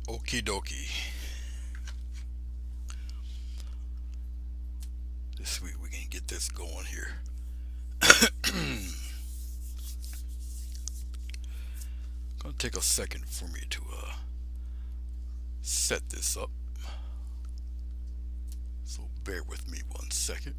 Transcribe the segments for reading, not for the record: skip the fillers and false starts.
Okie dokie. This week we can get this going here. Gonna take a second for me to set this up. So bear with me 1 second.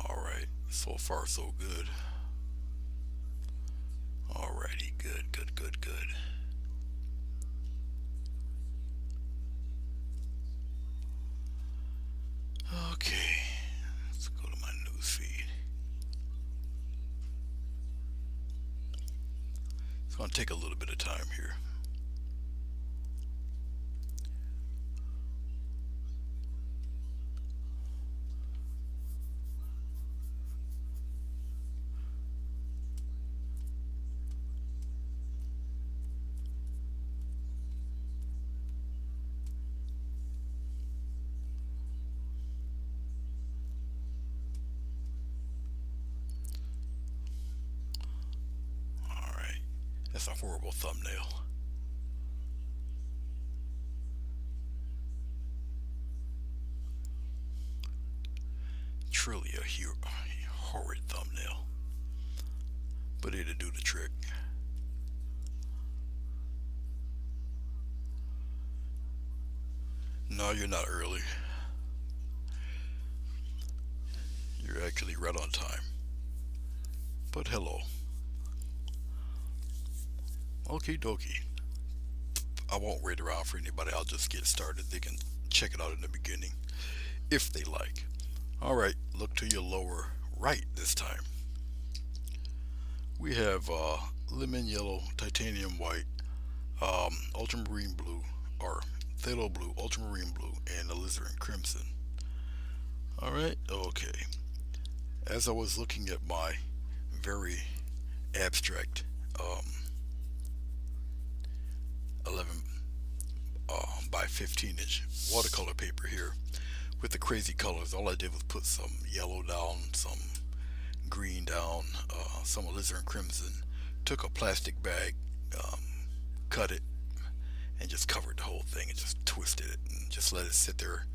Alright, so far so good. Alrighty, good, good, good, good. Okay, let's go to my news feed. It's gonna take a little bit of time here. Alright, that's a horrible thumbnail. Truly a horrid thumbnail. But it'll do the trick. No, you're not early. You're actually right on time. But hello. Okie dokie. I won't wait around for anybody. I'll just get started. They can check it out in the beginning if they like. Alright, look to your lower right this time. We have lemon yellow, titanium white, ultramarine blue, or phthalo blue, ultramarine blue, and alizarin crimson. Alright, okay. As I was looking at my very abstract 11 by 15-inch watercolor paper here with the crazy colors, all I did was put some yellow down, some green down, some alizarin crimson, took a plastic bag, um, cut it, and just covered the whole thing and just twisted it and just let it sit there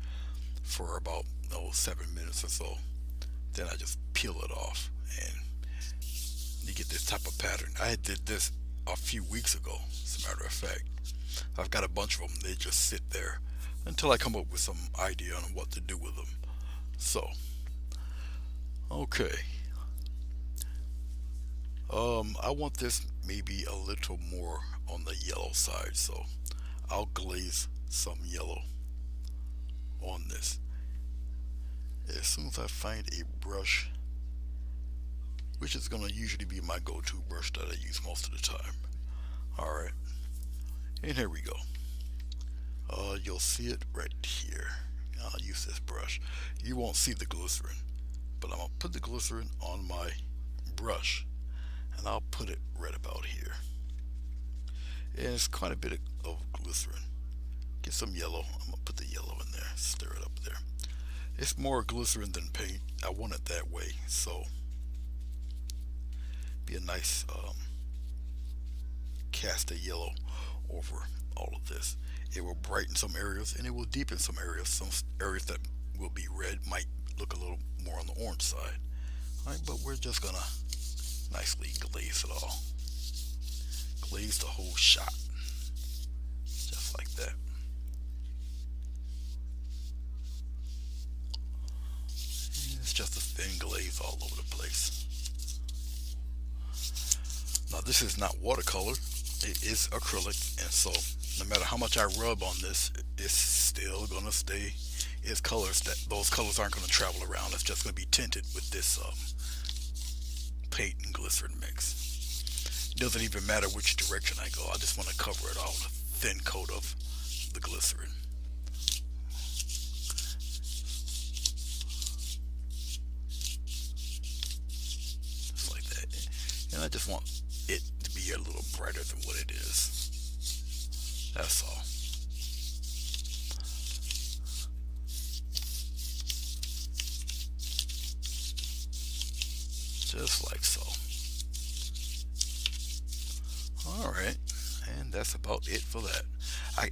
for about 7 minutes or so. Then I just peel it off and you get this type of pattern. I did this a few weeks ago, as a matter of fact. I've got a bunch of them. They just sit there until I come up with some idea on what to do with them. So, okay. I want this maybe a little more on the yellow side, so I'll glaze some yellow on this. As soon as I find a brush, which is going to usually be my go-to brush that I use most of the time. Alright, and here we go. You'll see it right here. I'll use this brush. You won't see the glycerin, but I'm going to put the glycerin on my brush, and I'll put it right about here. And it's quite a bit of glycerin. Get some yellow. I'm going to put the yellow in there, stir it up there. It's more glycerin than paint. I want it that way, so be a nice cast of yellow over all of this. It will brighten some areas and it will deepen some areas. Some areas that will be red might look a little more on the orange side. Alright, but we're just gonna nicely glaze it all. Glaze the whole shot. Just like that. And it's just a thin glaze all over the place. Now this is not watercolor, it is acrylic, and so no matter how much I rub on this, it's still gonna stay its colors. That those colors aren't gonna travel around. It's just gonna be tinted with this paint and glycerin mix. It doesn't even matter which direction I go. I just want to cover it all with a thin coat of the glycerin. Just like that. And I just want it to be a little brighter than what it is. That's all. just like so. Alright, and that's about it for that.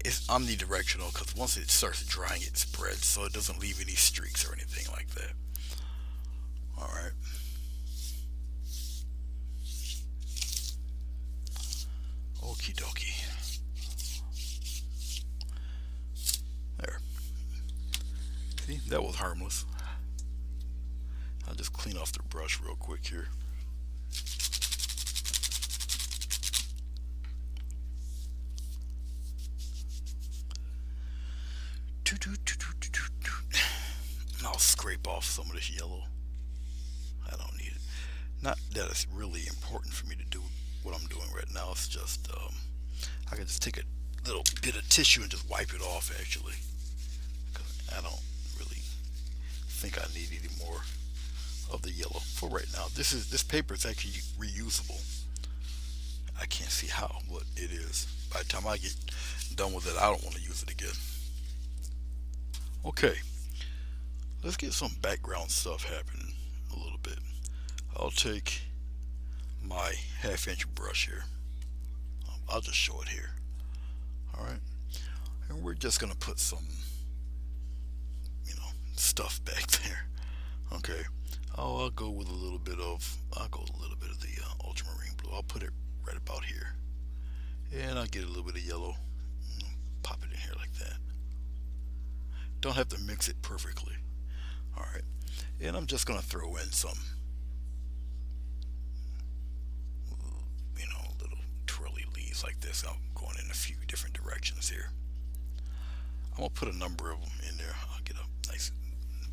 It's omnidirectional because once it starts drying it spreads so it doesn't leave any streaks or anything like that. Alright. Okie dokie. There. See, that was harmless. I'll just clean off the brush real quick here. I'll scrape off some of this yellow. I don't need it. Not that it's really important for me to do what I'm doing right now. It's just I can just take a little bit of tissue and just wipe it off actually. I don't really think I need any more of the yellow for right now. This paper is actually reusable. I can't see how, but it is. By the time I get done with it, I don't want to use it again. Okay, let's get some background stuff happening a little bit. I'll take my 1/2 inch brush here. I'll just show it here. Alright, and we're just gonna put some, stuff back there. Okay, I'll go with a little bit of the ultramarine blue. I'll put it right about here, and I'll get a little bit of yellow, pop it in here like that. Don't have to mix it perfectly. Alright, and I'm just gonna throw in some little twirly leaves like this. I'm going in a few different directions here. I'm gonna put a number of them in there. I'll get a nice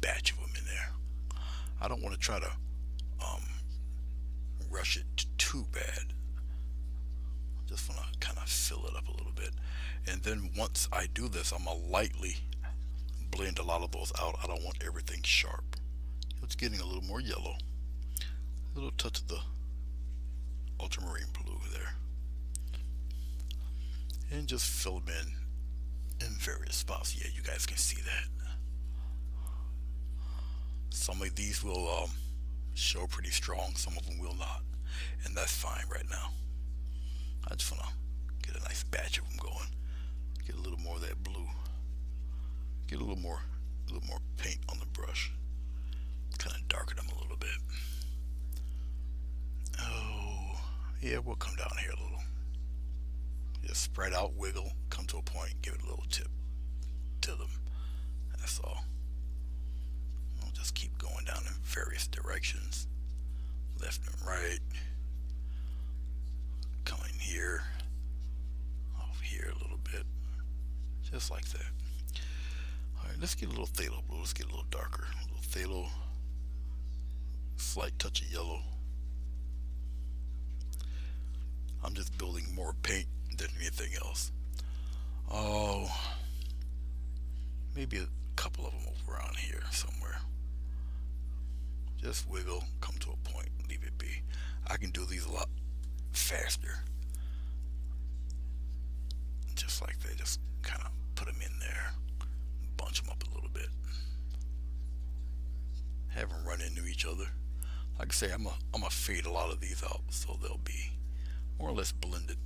batch of them in there. I don't want to try to rush it too bad. Just want to kind of fill it up a little bit, and then once I do this, I'm gonna lightly blend a lot of those out. I don't want everything sharp. It's getting a little more yellow, a little touch of the ultramarine blue there, and just fill them in various spots. Yeah, you guys can see that. Some of these will show pretty strong, some of them will not, and that's fine right now. I just want to get a nice batch of them going. Get a little more of that blue. Get a little more paint on the brush. Kind of darken them a little bit. Oh, yeah, we'll come down here a little. Just spread out, wiggle, come to a point, give it a little tip to them. That's all. I'll just keep going down in various directions, left and right. Coming here, off here a little bit, just like that. Alright, let's get a little phthalo blue. Let's get a little darker. A little phthalo, slight touch of yellow. I'm just building more paint than anything else. Oh, maybe a couple of them over around here somewhere. Just wiggle, come to a point, leave it be. I can do these a lot faster. Just like that, just kind of put them in there, bunch them up a little bit, have them run into each other. Like I say, I'm gonna fade a lot of these out so they'll be more or less blended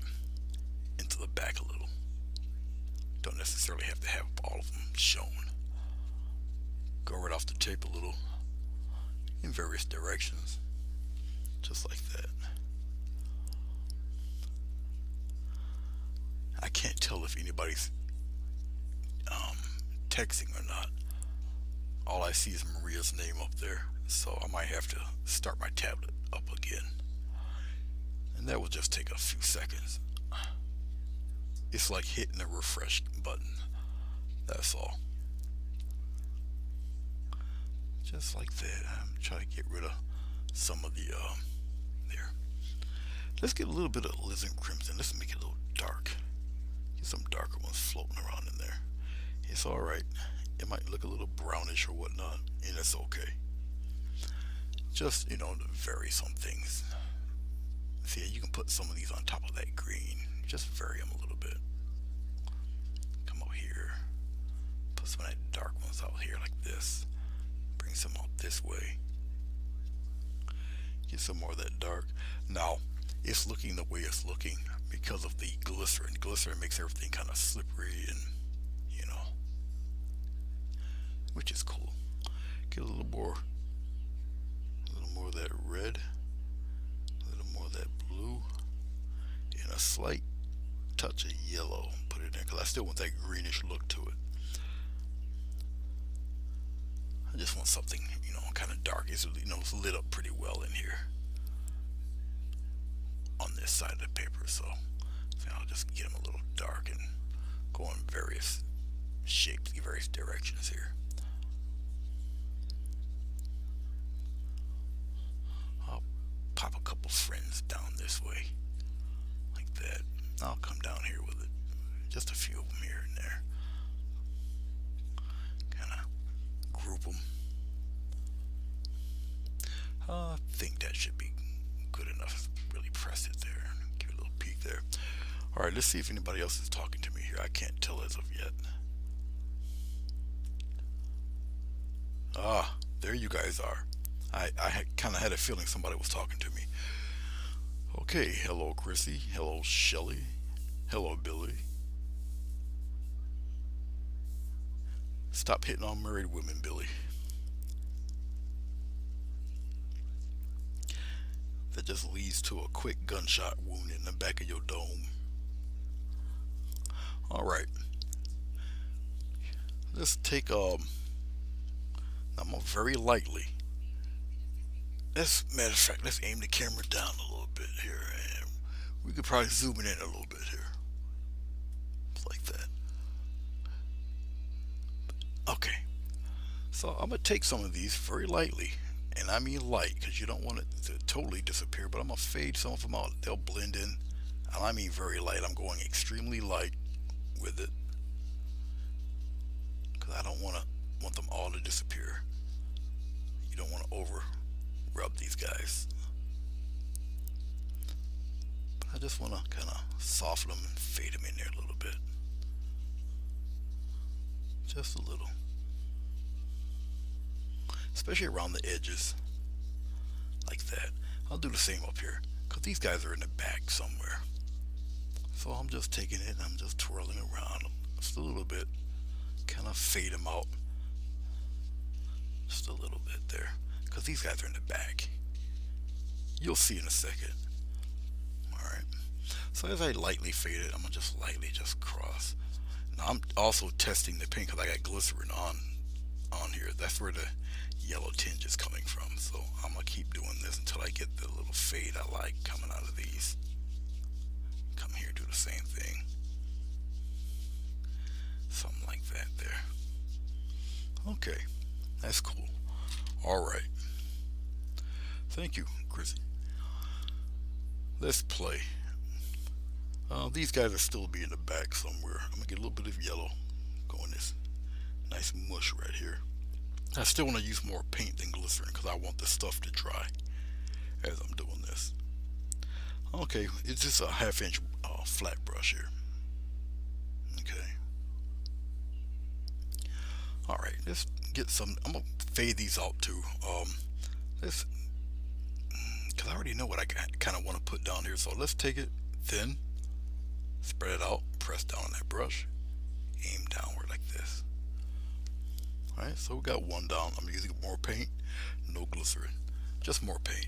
into the back a little. Don't necessarily have to have all of them shown. Go right off the tape a little in various directions, just like that. I can't tell if anybody's texting or not. All I see is Maria's name up there, so I might have to start my tablet up again, and that will just take a few seconds. It's like hitting a refresh button, that's all. Just like that. I'm trying to get rid of some of the there. Let's get a little bit of alizarin crimson. Let's make it a little dark. Get some darker ones floating around in there. It's alright. It might look a little brownish or whatnot, and it's okay. Just, to vary some things. See, you can put some of these on top of that green. Just vary them a little bit. Come over here. Put some of that dark ones out here like this. Bring some out this way. Get some more of that dark. Now, it's looking the way it's looking because of the glycerin. Glycerin makes everything kind of slippery and, you know, which is cool. Get a little more of that red, a little more of that blue, and a slight touch of yellow. Put it in because I still want that greenish look to it. I just want something, you know, kind of dark. It's, you know, it's lit up pretty well in here on this side of the paper. So I'll just get them a little dark and go in various shapes, various directions here. I'll pop a couple friends down this way, like that. I'll come down here with it. Just a few of them here and there. Kind of group them. I think that should be good enough. Really press it there. Give it a little peek there. Alright, let's see if anybody else is talking to me here. I can't tell as of yet. Ah, there you guys are. I kind of had a feeling somebody was talking to me. Okay, hello Chrissy. Hello Shelly. Hello Billy. Stop hitting on married women, Billy. That just leads to a quick gunshot wound in the back of your dome. Alright. Let's take I'm gonna very lightly. Matter of fact, let's aim the camera down a little bit here, and we could probably zoom it in a little bit here. Just like that. Okay. So I'm gonna take some of these very lightly, and I mean light, because you don't want it to totally disappear. But I'm gonna fade some of them out. They'll blend in. And I mean very light. I'm going extremely light with it, because I don't want them all to disappear. You don't want to over rub these guys. But I just want to kind of soften them and fade them in there a little bit. Just a little. Especially around the edges. Like that. I'll do the same up here, because these guys are in the back somewhere. So I'm just taking it and I'm just twirling around just a little bit. Kind of fade them out. Just a little bit there, because these guys are in the back. You'll see in a second. Alright. So as I lightly fade it, I'm going to just lightly just cross. Now I'm also testing the paint because I got glycerin on here. That's where the yellow tinge is coming from. So I'm going to keep doing this until I get the little fade I like coming out of these. Come here, do the same thing. Something like that there. Okay, that's cool. Alright. Thank you, Chrissy. Let's play. These guys will still be in the back somewhere. I'm going to get a little bit of yellow going this nice mush right here. I still want to use more paint than glycerin because I want the stuff to dry as I'm doing this. Okay, it's just a 1/2 inch flat brush here. Okay. Alright, let's get some. I'm going to fade these out too. Because I already know what I kind of want to put down here. So let's take it thin, spread it out, press down on that brush, aim downward like this. Alright, so we got one down. I'm using more paint, no glycerin, just more paint.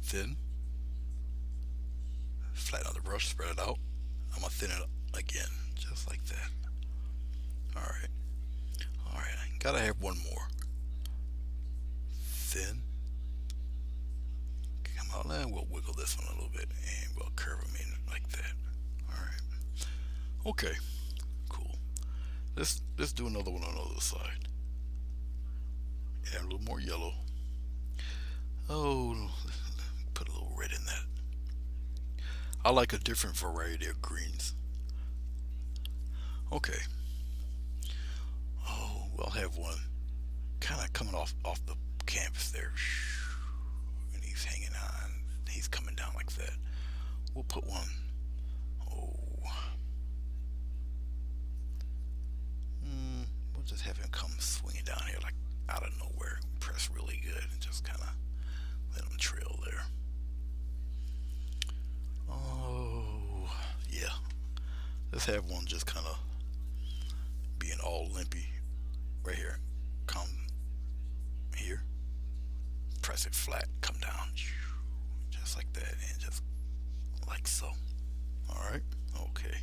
Thin, flatten out the brush, spread it out. I'm going to thin it up again, just like that. Alright, alright, I gotta have one more. Thin, come out, and we'll wiggle this one a little bit, and we'll curve them in like that. Alright, okay, cool. Let's do another one on the other side. Add a little more yellow. Oh, put a little red in that. I like a different variety of greens. Okay. Oh, we'll have one kind of coming off the canvas there. And he's hanging on. He's coming down like that. We'll put one. Oh. We'll just have him come swinging down here like out of nowhere. Press really good and just kind of Let them trail there. Oh, yeah. Let's have one just kind of being all limpy right here. Come here, press it flat, come down, just like that, and just like so. All right, okay.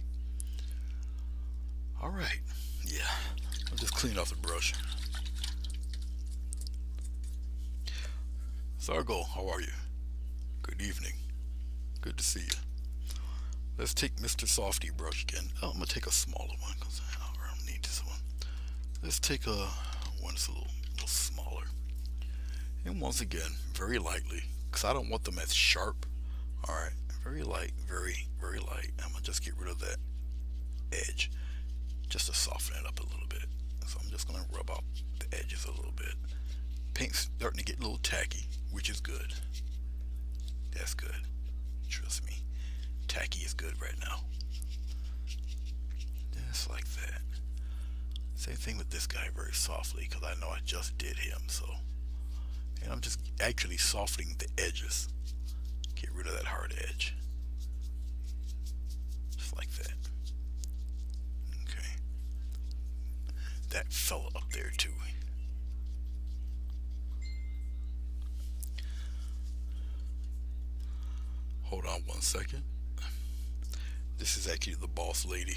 All right, yeah. I'll just clean off the brush. Sargo, how are you? Good evening. Good to see you. Let's take Mr. Softy brush again. Oh, I'm gonna take a smaller one because I don't need this one. Let's take a one that's a little smaller. And once again, very lightly, because I don't want them as sharp. All right, very light, very light. I'm gonna just get rid of that edge, just to soften it up a little bit. So I'm just gonna rub out the edges a little bit. Paint's starting to get a little tacky, which is good. That's good. Trust me, tacky is good right now. Just like that. Same thing with this guy, very softly, because I know I just did him. So, and I'm just actually softening the edges. Get rid of that hard edge. Just like that. Okay. That fella up there too. Hold on one second. This is actually the boss lady.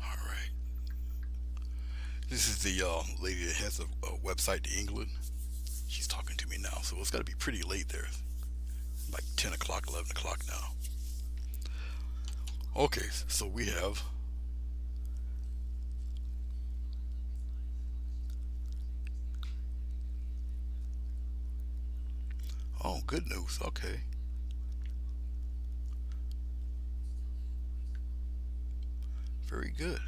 All right. This is the lady that has a website to England. She's talking to me now, so it's got to be pretty late there. Like 10 o'clock, 11 o'clock now. Okay, so we have. Oh, good news. Okay. Very good.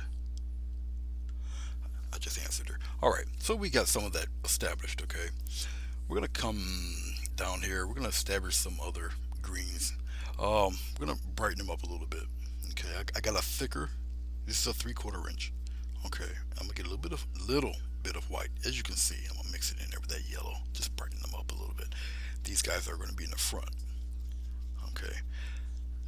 I just answered her. All right, so we got some of that established, okay? We're going to come down here. We're going to establish some other greens. We're going to brighten them up a little bit. Okay, I got a thicker, this is a 3/4 inch. Okay, I'm going to get a little bit of white. As you can see, I'm going to mix it in there with that yellow. Just brighten them up a little bit. These guys are going to be in the front. Okay.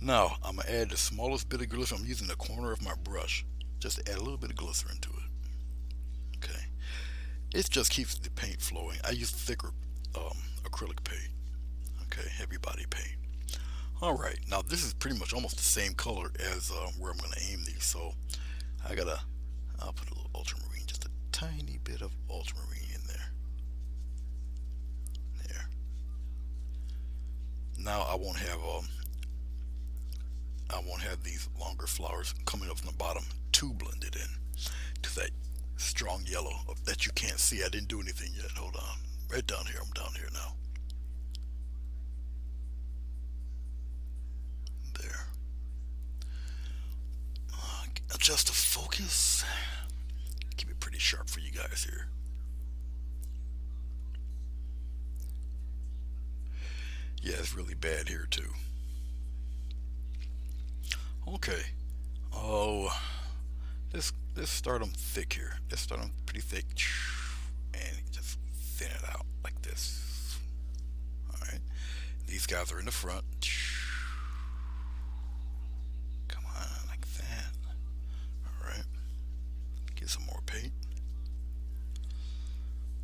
Now, I'm going to add the smallest bit of glycerin. I'm using the corner of my brush just to add a little bit of glycerin to it. Okay. It just keeps the paint flowing. I use thicker acrylic paint. Okay, heavy body paint. All right, now this is pretty much almost the same color as where I'm going to aim these. So I'll put a little ultramarine, just a tiny bit of ultramarine in there. There. Now I won't have these longer flowers coming up from the bottom too blended in to that strong yellow that you can't see. I didn't do anything yet. Hold on. Right down here. I'm down here now. There. Adjust the focus. Keep it pretty sharp for you guys here. Yeah, it's really bad here too. Okay. Oh, let's start them thick here. Let's start them pretty thick, and just thin it out like this. All right. These guys are in the front. Come on, like that. All right. Get some more paint.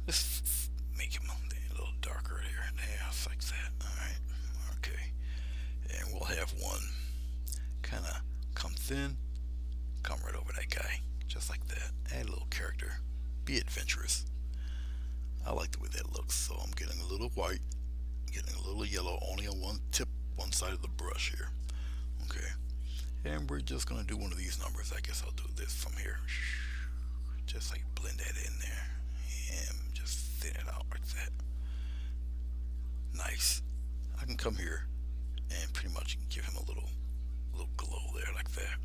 Let's make him a little darker here. Yeah, like that. All right. Okay. And we'll have one kind of come thin, come right over that guy, just like that. Add a little character. Be adventurous. I like the way that looks, so I'm getting a little white, getting a little yellow, only on one tip, one side of the brush here. Okay. And we're just going to do one of these numbers. I guess I'll do this from here. just like blend that in there and just thin it out like that. Nice. I can come here and pretty much give him a little glow there like that.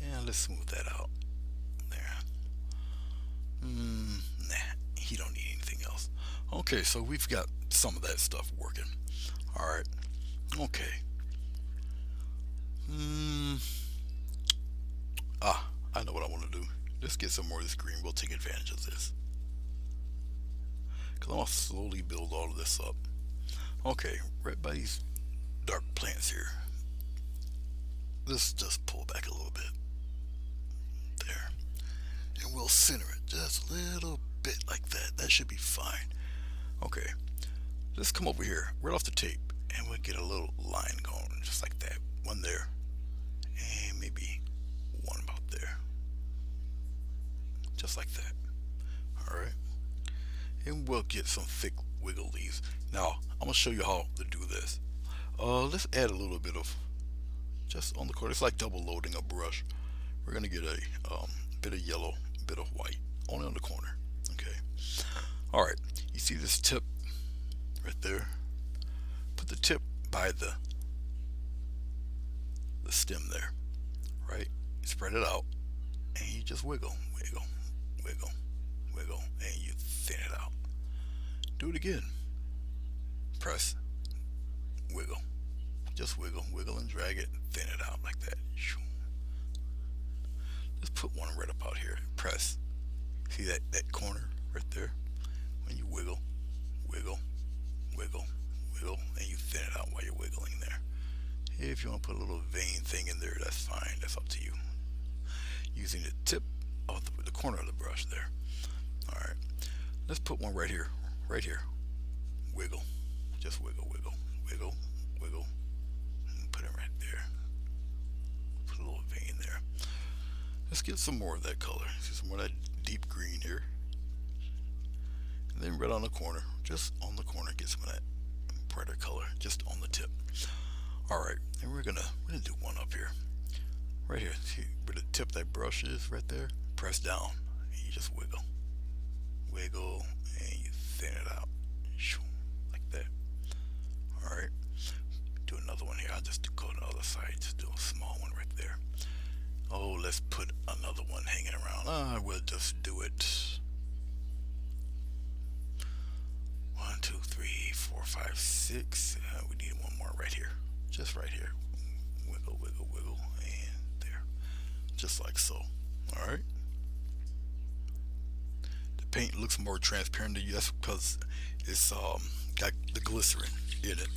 And let's smooth that out there. Nah, he don't need anything else. Okay, so we've got some of that stuff working. All right. Okay. I know what I want to do. Let's get some more of this green. We'll take advantage of this. Because I want to slowly build all of this up. Okay, right by these dark plants here. Let's just pull back a little bit. There. And we'll center it just a little bit like that. That should be fine. Okay. Let's come over here, right off the tape, and we'll get a little line going, just like that. One there. And maybe one about there. Just like that. Alright. And we'll get some thick wiggle leaves. Now, I'm going to show you how to do this. Let's add a little bit of, just on the corner. It's like double loading a brush. We're going to get a bit of yellow, a bit of white, only on the corner. Okay. Alright. You see this tip right there? Put the tip by the stem there. Right? Spread it out. And you just wiggle, wiggle, wiggle, wiggle, and you thin it out. Do it again. Press, wiggle, just wiggle, wiggle and drag it, thin it out like that. Let's put one right about here. Press. See that corner right there? When you wiggle, wiggle, wiggle, wiggle, and you thin it out while you're wiggling there. If you want to put a little vein thing in there, that's fine. That's up to you. Using the tip of the corner of the brush there. Alright. Let's put one right here. Right here. Wiggle. Just wiggle, wiggle, wiggle, wiggle. And put it right there. Put a little vein there. Let's get some more of that color. See some more of that deep green here. And then right on the corner. Just on the corner, get some of that brighter color. Just on the tip. Alright. And we're gonna do one up here. Right here, see where the tip of that brush is right there? Press down and you just wiggle. Wiggle and you thin it out. Like that. Alright. Do another one here. I'll just go to the other side. Just do a small one right there. Oh, let's put another one hanging around. We'll just do it. 1, 2, 3, 4, 5, 6. We need one more right here. Just right here. Wiggle, wiggle, wiggle. Just like so. Alright. The paint looks more transparent to you. That's because it's got the glycerin in it.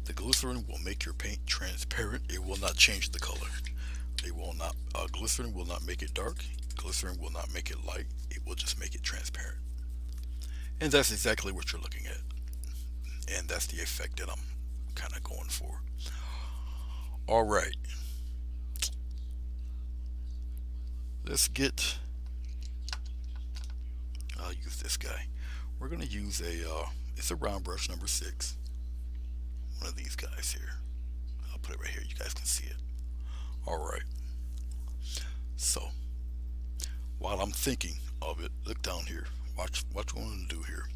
The glycerin will make your paint transparent. It will not change the color. It will not. Glycerin will not make it dark. Glycerin will not make it light. It will just make it transparent. And that's exactly what you're looking at. And that's the effect that I'm kind of going for. Alright. Let's get, I'll use this guy. We're going to use it's a round brush number 6. One of these guys here. I'll put it right here. You guys can see it. Alright. So, while I'm thinking of it, look down here. Watch what I'm going to do here.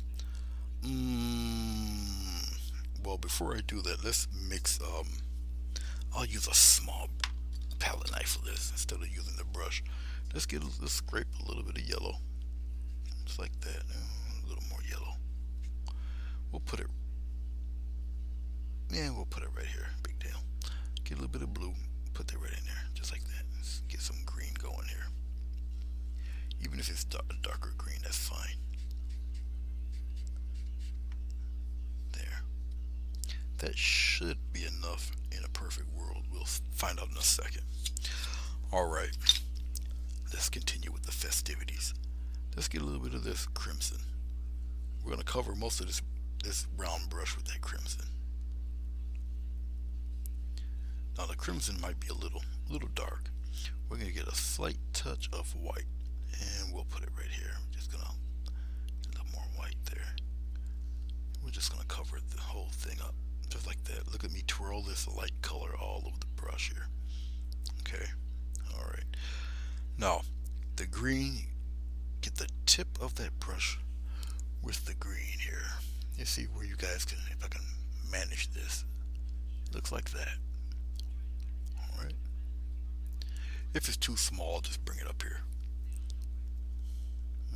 Well, before I do that, let's mix, I'll use a small palette knife for this instead of using the brush. Let's scrape a little bit of yellow, just like that. A little more yellow. We'll put it right here. Big deal. Get a little bit of blue, put that right in there, just like that. Let's get some green going here. Even if it's a darker green, that's fine. There. That should be enough in a perfect world. We'll find out in a second. All right. Let's continue with the festivities. Let's get a little bit of this crimson. We're going to cover most of this round brush with that crimson. Now the crimson might be a little dark. We're going to get a slight touch of white, and we'll put it right here. I'm just going to get a little more white there. We're just going to cover the whole thing up, just like that. Look at me twirl this light color all over the brush here. Okay. All right. Now, the green, get the tip of that brush with the green here. You see where you guys can, if I can manage this, looks like that. All right. If it's too small, just bring it up here.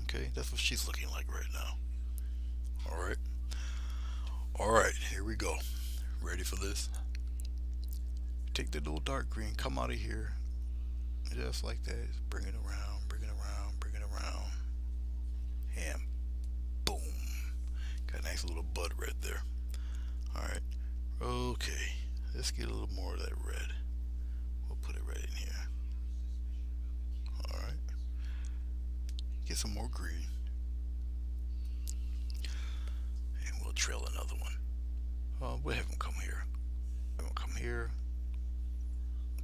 Okay, that's what she's looking like right now. All right. All right, here we go. Ready for this? Take the little dark green, come out of here, just like that. Just bring it around, bring it around, bring it around, and boom. Got a nice little bud right there. All right. Okay. Let's get a little more of that red. We'll put it right in here. All right. Get some more green. And we'll trail another one. We'll have them come here. Have them come here.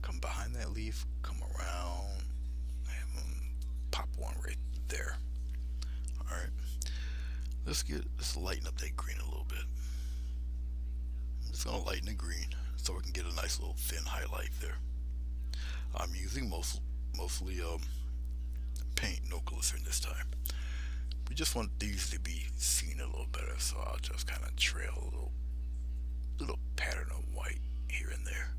Come behind that leaf. Come around. Have them pop one right there. All right. Let's lighten up that green a little bit. I'm just gonna lighten the green so we can get a nice little thin highlight there. I'm using mostly paint, no glycerin this time. We just want these to be seen a little better, so I'll just kind of trail a little pattern of white here and there.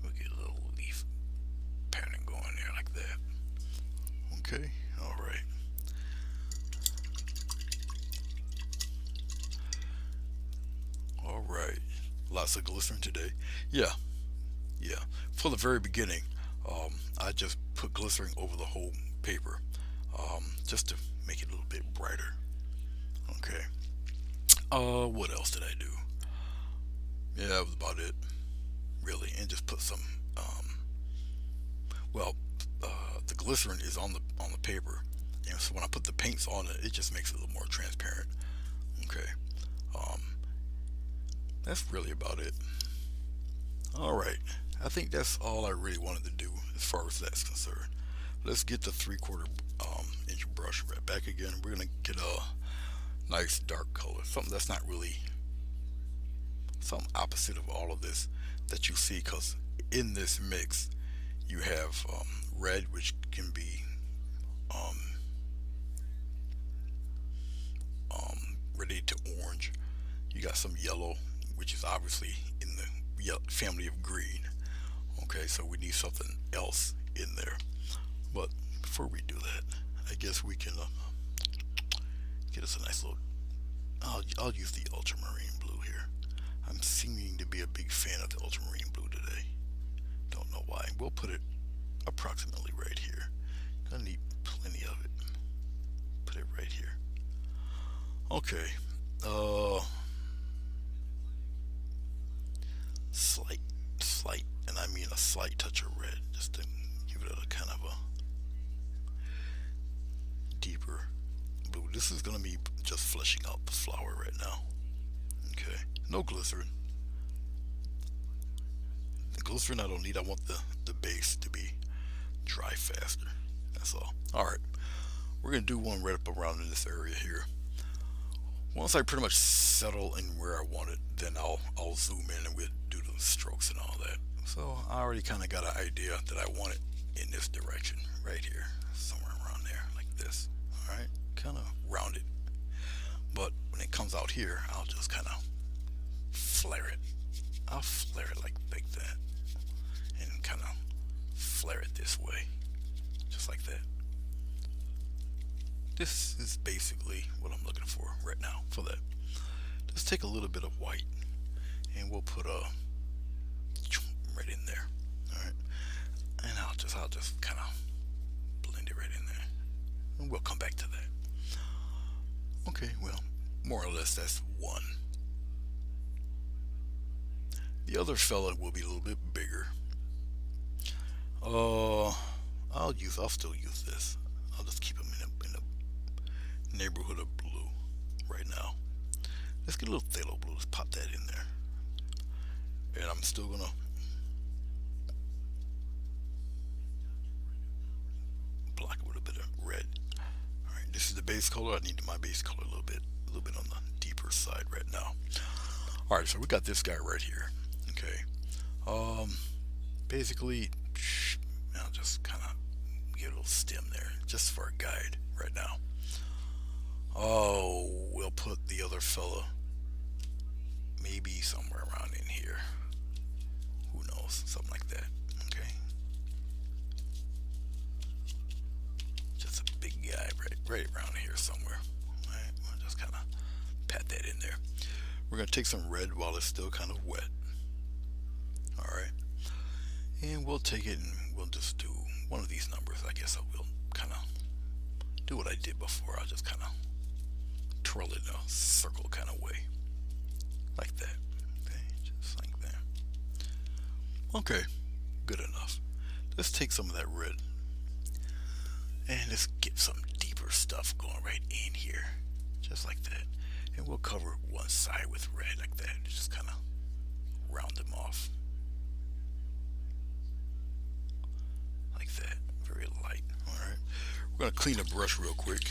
We'll get a little leaf pattern going there like that. Okay, all right. All right, lots of glycerin today. Yeah, yeah. For the very beginning, I just put glycerin over the whole paper, just to make it a little bit brighter. Okay. What else did I do? Yeah, that was about it, really. And just put some. Well, the glycerin is on the paper, and so when I put the paints on it, it just makes it a little more transparent. Okay. That's really about it. All right. I think that's all I really wanted to do as far as that's concerned. Let's get the 3/4 inch brush right back again. We're gonna get a nice dark color, something that's not really something opposite of all of this that you see, because in this mix you have red, which can be ready to orange. You got some yellow, which is obviously in the family of green. Okay, so we need something else in there. But before we do that, I guess we can get us a nice little. I'll use the ultramarine blue here. I'm seeming to be a big fan of the ultramarine blue today. Don't know why. We'll put it approximately right here. Gonna need plenty of it. Put it right here. Okay. Slight, and I mean a slight touch of red, just to give it a kind of a deeper blue. This is gonna be just fleshing out the flower right now. Okay. No glycerin. The glycerin I don't need. I want the base to be dry faster. That's all. Alright. We're gonna do one right up around in this area here. Once I pretty much settle in where I want it, then I'll zoom in and we'll do the strokes and all that. So I already kind of got an idea that I want it in this direction, right here, somewhere around there, like this. All right, kind of rounded. But when it comes out here, I'll just kind of flare it. I'll flare it like that, and kind of flare it this way, just like that. This is basically what I'm looking for right now for that. Just take a little bit of white and we'll put right in there. Alright. And I'll just kind of blend it right in there. And we'll come back to that. Okay, well, more or less that's one. The other fella will be a little bit bigger. I'll still use this. I'll just keep him in a neighborhood of blue right now. Let's get a little phthalo blue. Let's pop that in there. And I'm still gonna block it with a bit of red. Alright, this is the base color. I need my base color a little bit on the deeper side right now. Alright, so we got this guy right here. Okay. Um, basically, I'll just kind of give a little stem there, just for a guide right now. Oh, we'll put the other fella maybe somewhere around in here. Who knows? Something like that. Okay. Just a big guy right around here somewhere. Alright, we'll just kind of pat that in there. We're going to take some red while it's still kind of wet. Alright. And we'll take it and we'll just do one of these numbers. I guess I will kind of do what I did before. I'll just kind of twirl it in a circle kind of way. Like that. Okay, just like that. Okay, good enough. Let's take some of that red and let's get some deeper stuff going right in here. Just like that. And we'll cover one side with red like that. Just kind of round them off. Like that. Very light. Alright. We're going to clean the brush real quick.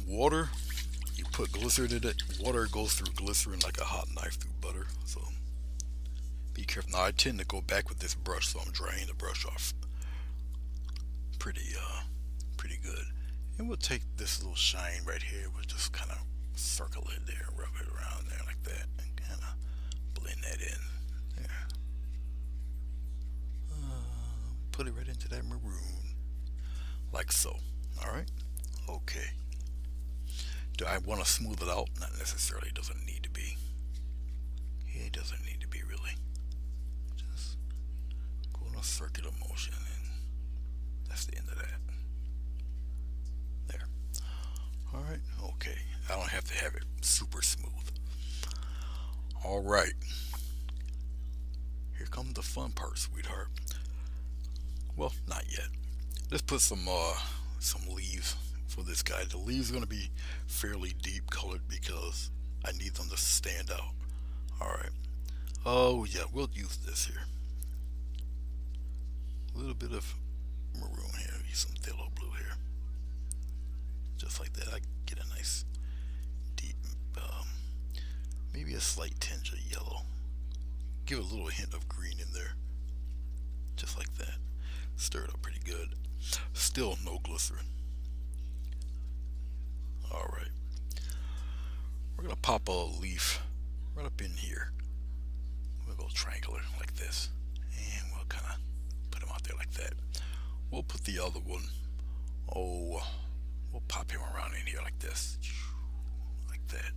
Water, you put glycerin in it. Water goes through glycerin like a hot knife through butter. So be careful. Now I tend to go back with this brush, so I'm drying the brush off pretty good. And we'll take this little shine right here. We'll just kind of circle it there, rub it around there like that, and kind of blend that in there. Put it right into that maroon, like so. All right. Okay. Do I want to smooth it out? Not necessarily. It doesn't need to be. It doesn't need to be really. Just go in a circular motion, and that's the end of that. There. All right. Okay. I don't have to have it super smooth. All right. Here comes the fun part, sweetheart. Well, not yet. Let's put some leaves for this guy. The leaves are going to be fairly deep colored because I need them to stand out. Alright. Oh yeah, we'll use this here. A little bit of maroon here. Use some phthalo blue here. Just like that. I get a nice deep, maybe a slight tinge of yellow. Give a little hint of green in there. Just like that. Stir it up pretty good. Still no glycerin. Alright. We're going to pop a leaf right up in here. We'll go triangular like this. And we'll kind of put him out there like that. We'll put the other one. Oh, we'll pop him around in here like this. Like that.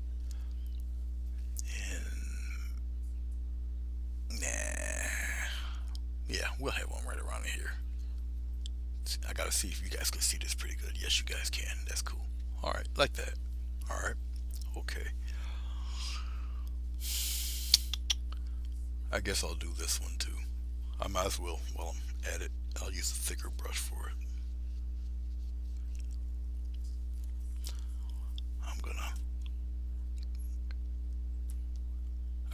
And yeah, we'll have one right around in here. I gotta see if you guys can see this pretty good. Yes, you guys can. That's cool. Alright, like that. Alright. Okay. I guess I'll do this one too. I might as well while I'm at it. I'll use a thicker brush for it.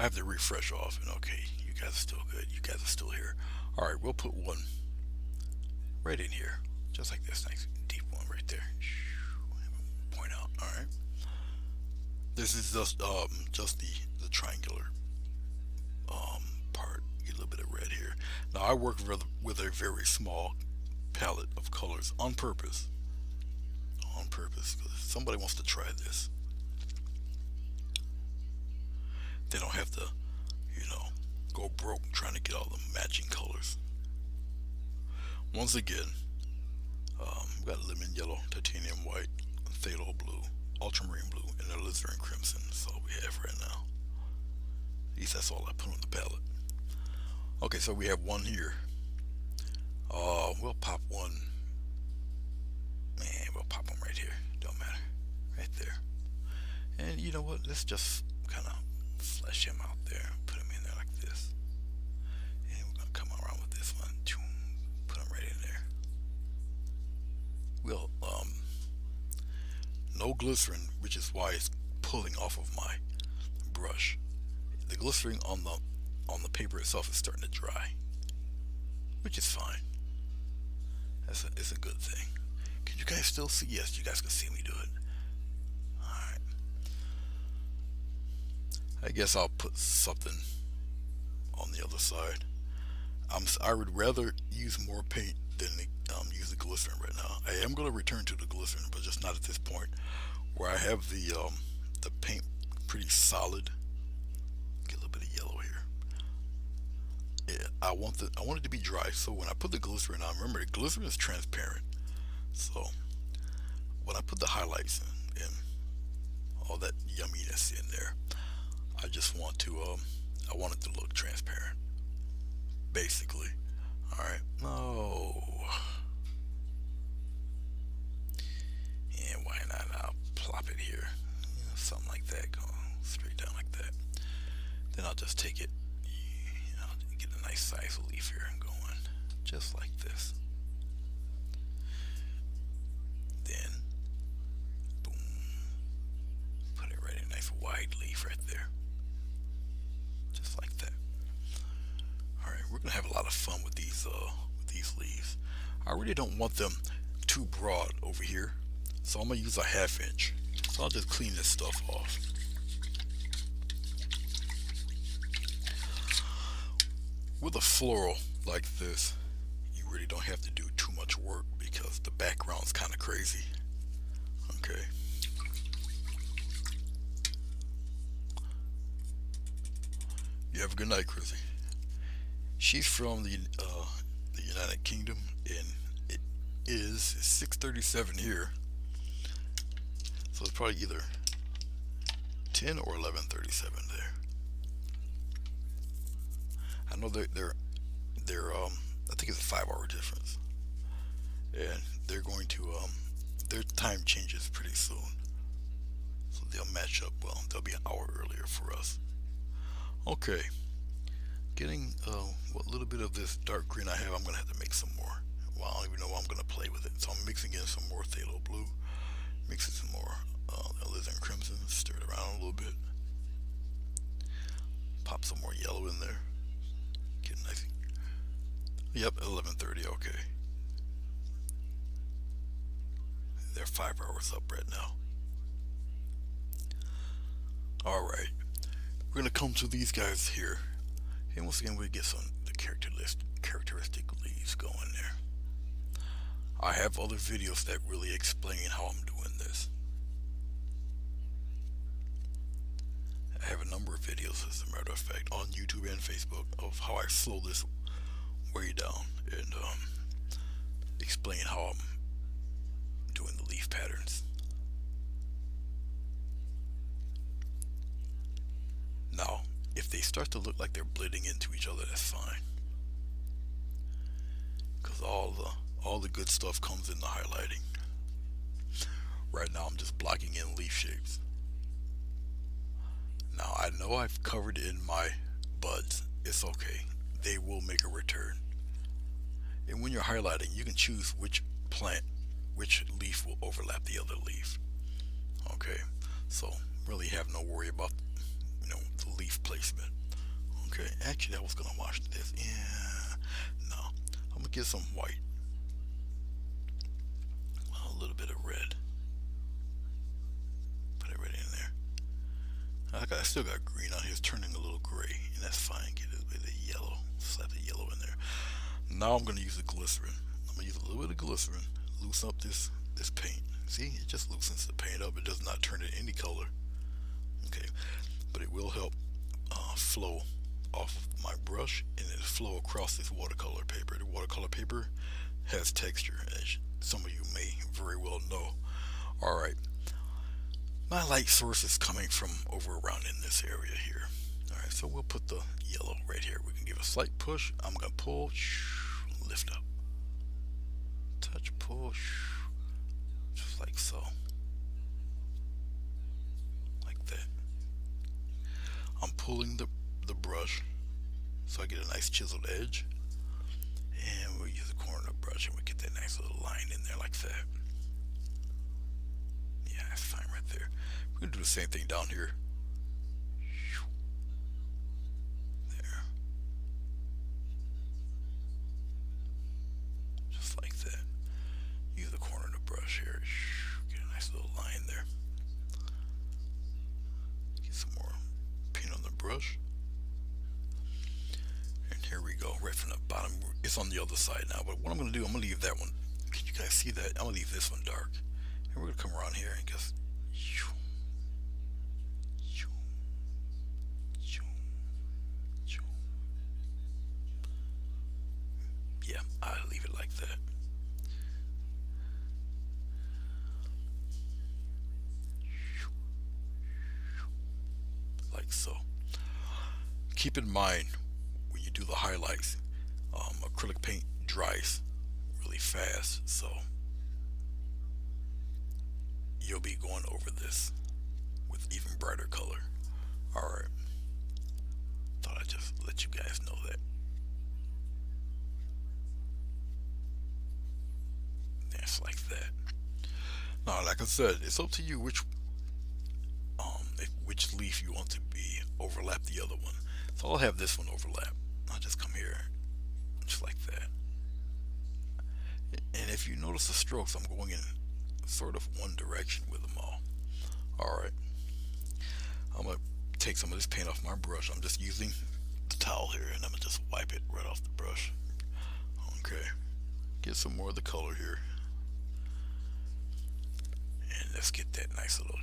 I have to refresh off, and okay, you guys are still good. You guys are still here. Alright, we'll put one right in here. Just like this. Nice deep one right there. Point out. Alright. This is just the triangular part. Get a little bit of red here. Now I work with a very small palette of colors on purpose. On purpose, because if somebody wants to try this, they don't have to, go broke trying to get all the matching colors. Once again, we got lemon yellow, titanium white, phthalo blue, ultramarine blue, and alizarin crimson. That's all we have right now. At least that's all I put on the palette. Okay, so we have one here. We'll pop one. Man, we'll pop them right here. Don't matter. Right there. And you know what? Let's just kind of flesh him out there. Put him in there like this. And we're going to come around with this one. Put him right in there. We'll, no glycerin, which is why it's pulling off of my brush. The glycerin on the paper itself is starting to dry, which is fine. It's a good thing. Can you guys still see? Yes, you guys can see me do it. Alright. I guess I'll put something on the other side. I would rather use more paint than use the glycerin right now. I am going to return to the glycerin, but just not at this point where I have the paint pretty solid. Get a little bit of yellow here. Yeah, I want it to be dry. So when I put the glycerin on, remember the glycerin is transparent. So when I put the highlights and all that yumminess in there, I just want to I want it to look transparent, basically. All right. No. And why not? I'll plop it here. Something like that, going straight down like that. Then I'll just take it, get a nice size leaf here and going just like this. Then, boom, put it right in a nice wide leaf right there, just like that. All right, we're gonna have a lot of fun with these leaves. I really don't want them too broad over here, so I'm gonna use a 1/2 inch. So I'll just clean this stuff off. With a floral like this, you really don't have to do too much work because the background's kind of crazy. Okay. You have a good night, Chrissy. She's from the United Kingdom, and it is 6:37 here, so it's probably either 10 or 11:37 there. I know they're I think it's a 5 hour difference, and they're going to their time changes pretty soon, so they'll match up well. They'll be an hour earlier for us. Okay, getting what little bit of this dark green I have, I'm gonna have to make some more. Well, I don't even know how I'm gonna play with it, so I'm mixing in some more phthalo blue, mixing some more alizarin crimson, stir it around a little bit, pop some more yellow in there. Get nice. Yep, 11:30. Okay, they're 5 hours up right now. All right, we're gonna come to these guys here, and once again we get some the characteristic leaves going there. I have other videos that really explain how I'm doing this. I have a number of videos, as a matter of fact, on YouTube and Facebook of how I slow this way down and explain how I'm doing the leaf patterns. Now, if they start to look like they're blending into each other, that's fine, because all the good stuff comes in the highlighting. Right now, I'm just blocking in leaf shapes. Now, I know I've covered in my buds. It's okay. They will make a return. And when you're highlighting, you can choose which leaf will overlap the other leaf. Okay, so really have no worry about the leaf placement. Okay, actually I was gonna wash this. Yeah, no, I'm gonna get some white, a little bit of red. Put it right in there. I still got green on here. It's turning a little gray, and that's fine. Get a little bit of yellow. Slap the yellow in there. Now I'm gonna use the glycerin. I'm gonna use a little bit of glycerin. Loosen up this paint. See, it just loosens the paint up. It does not turn it any color. Okay, but it will help flow off of my brush, and it'll flow across this watercolor paper. The watercolor paper has texture, as some of you may very well know. Alright, my light source is coming from over around in this area here. Alright, so we'll put the yellow right here. We can give a slight push. I'm going to pull, lift up, touch, pull, just like so. Like that. I'm pulling the brush so I get a nice chiseled edge, and we'll use the corner of the brush and we get that nice little line in there like that. Yeah, that's fine right there. We're gonna do the same thing down here. There. Just like that. Use the corner of the brush here. Get a nice little line there. Get some more paint on the that's on the other side now. But what I'm going to do, I'm going to leave that one. Can you guys see that? I'm going to leave this one dark. And we're going to come around here and just, yeah, I'll leave it like that. Like so. Keep in mind when you do the highlights, acrylic paint dries really fast, so you'll be going over this with even brighter color. Alright, thought I'd just let you guys know that. That's like that. Now, like I said, it's up to you which leaf you want to be overlap the other one. So I'll have this one overlap. I'll just come here, just like that. And if you notice the strokes, I'm going in sort of one direction with them all. Alright, I'm going to take some of this paint off my brush. I'm just using the towel here, and I'm going to just wipe it right off the brush. Okay, get some more of the color here. And let's get that nice little,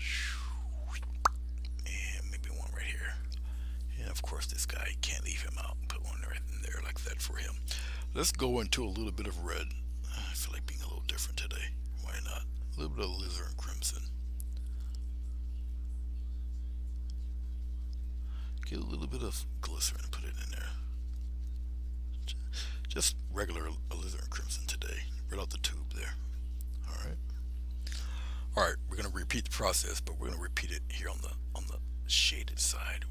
and maybe one right here. And of course this guy, can't leave him out. Put one right in there like that for him. Let's go into a little bit of red. I feel like being a little different today. Why not? A little bit of alizarin crimson. Get a little bit of glycerin and put it in there. Just regular alizarin crimson today. Right out the tube there. Alright. Alright, we're gonna repeat the process, but we're gonna repeat it here on the shaded side.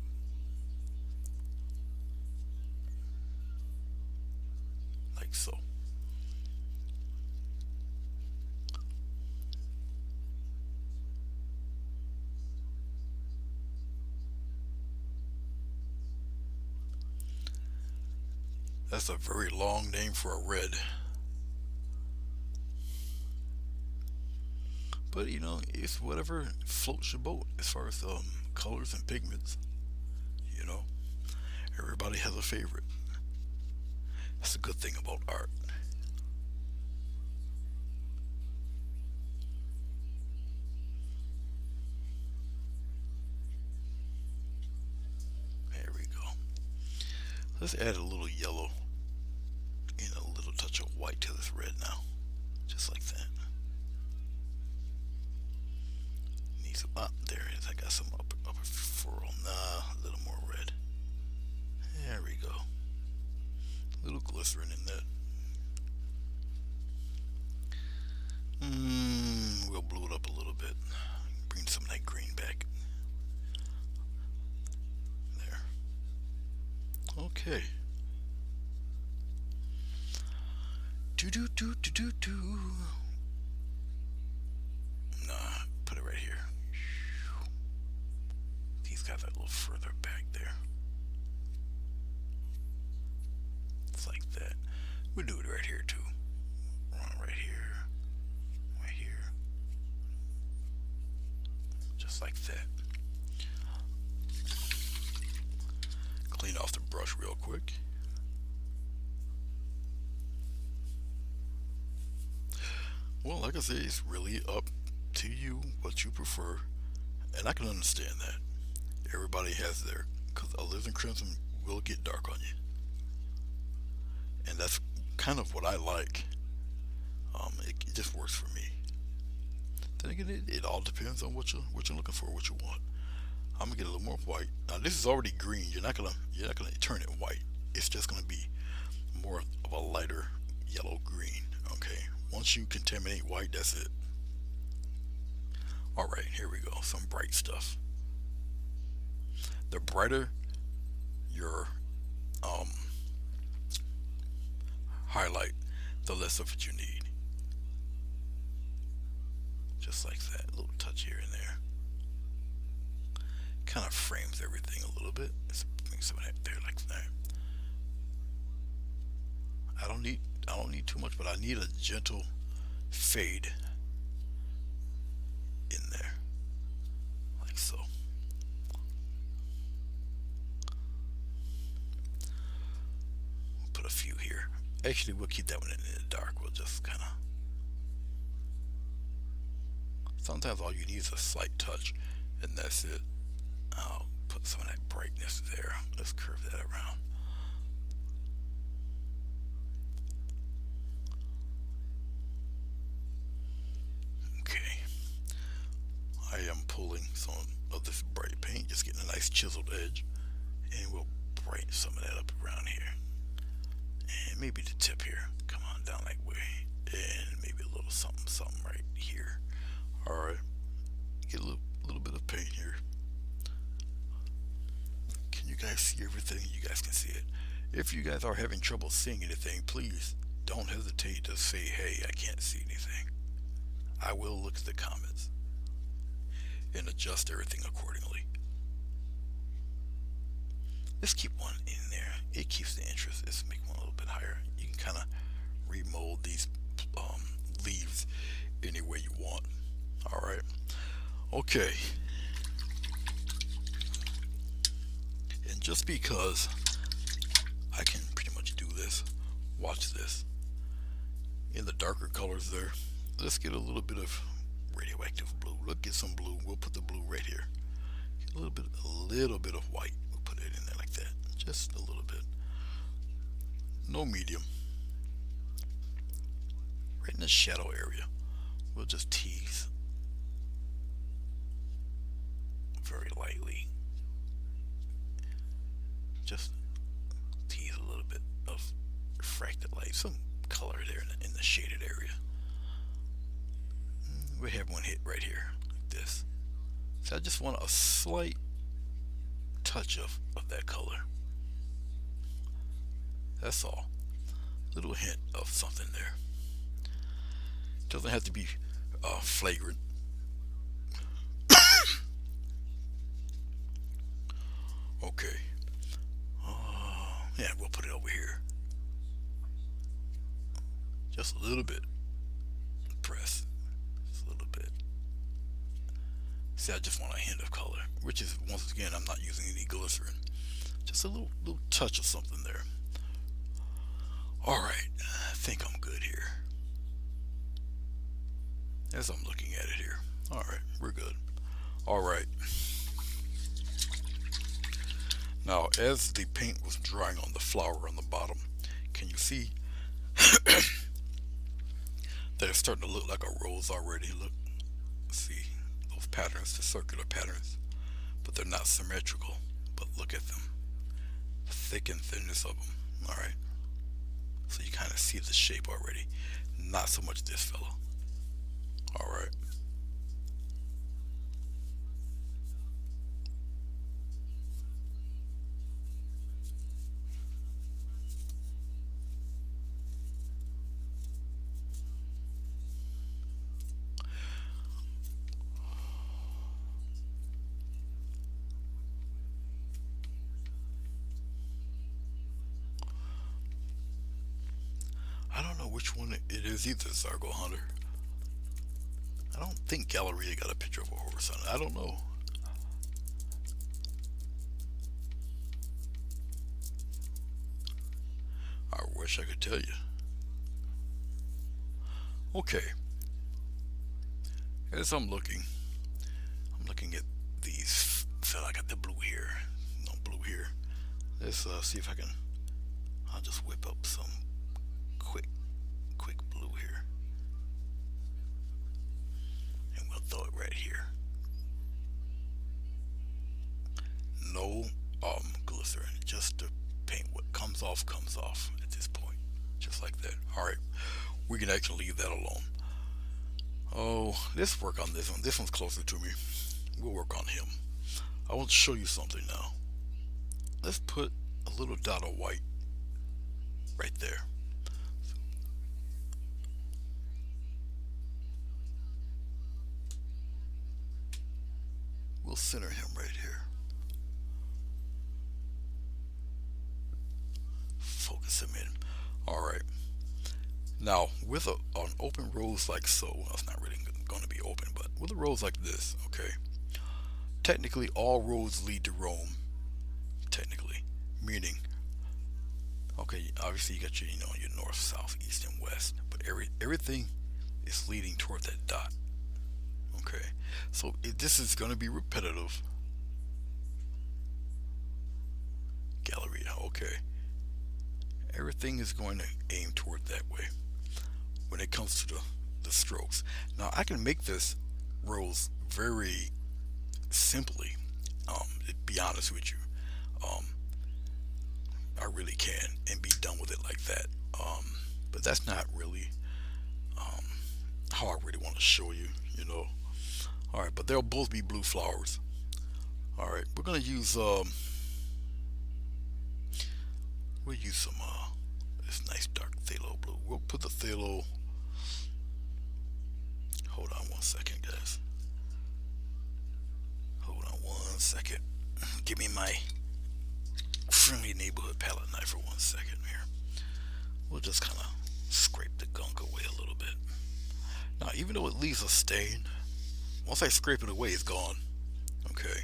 Like so. That's a very long name for a red. But you know, it's whatever floats your boat as far as colors and pigments. You know, everybody has a favorite. That's a good thing about art. There we go. Let's add a little yellow and a little touch of white to this red now. Just like that. Need some, there it is. I got some upper floral. Nah, a little more red. There we go. A little glycerin in that. We'll blue it up a little bit. Bring some of that green back. There. Okay. Do. Nah, put it right here. These guys are a little further back there. It's like that. We'll do it right here too. Right here. Right here. Just like that. Clean off the brush real quick. Well, like I say, it's really up to you what you prefer, and I can understand that. Everybody has their, because alizarin crimson will get dark on you, and that's kind of what I like. It just works for me. Then again, it all depends on what you're looking for, what you want. I'm gonna get a little more white. Now this is already green. You're not gonna turn it white. It's just gonna be more of a lighter yellow green. Okay. Once you contaminate white, that's it. Alright, here we go. Some bright stuff. The brighter your highlight, the less of it you need. Just like that. A little touch here and there. Kind of frames everything a little bit. Let's bring some of that there like that. I don't need too much, but I need a gentle fade in there, like so. We'll put a few here. Actually, we'll keep that one in the dark. We'll just kind of. Sometimes all you need is a slight touch, and that's it. I'll put some of that brightness there. Let's curve that around. Okay. I am pulling some of this bright paint, just getting a nice chiseled edge, and we'll brighten some of that up around here. And maybe the tip here. Come on down that way. And maybe a little something, something right here. Alright. Get a little bit of paint here. Can you guys see everything? You guys can see it. If you guys are having trouble seeing anything, please don't hesitate to say, hey, I can't see anything. I will look at the comments and adjust everything accordingly. Let's keep one in there. It keeps the interest. Let's make one a little bit higher. You can kind of remold these leaves any way you want. Alright. Okay. And just because I can pretty much do this, watch this. In the darker colors there, let's get a little bit of radioactive blue. Let's get some blue. We'll put the blue right here. Get a little bit of white. We'll put it in there like that. Just a little bit. No medium. Right in the shadow area. We'll just tease very lightly. Just tease a little bit of refracted light, some color there in the shaded area. We have one hit right here, like this. So I just want a slight touch of that color. That's all. Little hint of something there. Doesn't have to be flagrant. Okay. Yeah, we'll put it over here. Just a little bit. Press. Just a little bit. See, I just want a hint of color, which is, once again, I'm not using any glycerin. Just a little touch of something there. Alright, I think I'm good here. As I'm looking at it here. Alright, we're good. Alright. Now, as the paint was drying on the flower on the bottom, can you see that it's starting to look like a rose already? Look, see those patterns, the circular patterns, but they're not symmetrical. But look at them, the thick and thinness of them. All right, so you kind of see the shape already. Not so much this fellow. All right. I don't know which one it is either, Zargo Hunter. I don't think Galleria got a picture of a horse on it. I don't know. I wish I could tell you. Okay. As I'm looking at these. Feel I got the blue here. No blue here. Let's see if I can. I'll just whip up some quick blue here, and we'll throw it right here. No glycerin, just to paint. What comes off at this point, just like that. All right, we can actually leave that alone. Oh, let's work on this one. This one's closer to me. We'll work on him. I want to show you something now. Let's put a little dot of white right there. We'll center him right here. Focus him in. Alright. Now, with an open rose like so, well, it's not really going to be open, but with a rose like this, okay, technically all roads lead to Rome. Technically. Meaning, Okay, obviously you got your, your north, south, east, and west, but everything is leading toward that dot. Okay, so this is going to be repetitive. Galleria. Okay, everything is going to aim toward that way when it comes to the strokes. Now I can make this rose very simply. To be honest with you, um, I really can and be done with it like that. But that's not really um, how I really want to show you. You know. All right, but they'll both be blue flowers. All right, we're gonna use we'll use some this nice dark phthalo blue. We'll put the phthalo. Hold on one second, guys. Hold on one second. Give me my friendly neighborhood palette knife for 1 second here. We'll just kind of scrape the gunk away a little bit. Now, even though it leaves a stain, once I scrape it away, it's gone. Okay,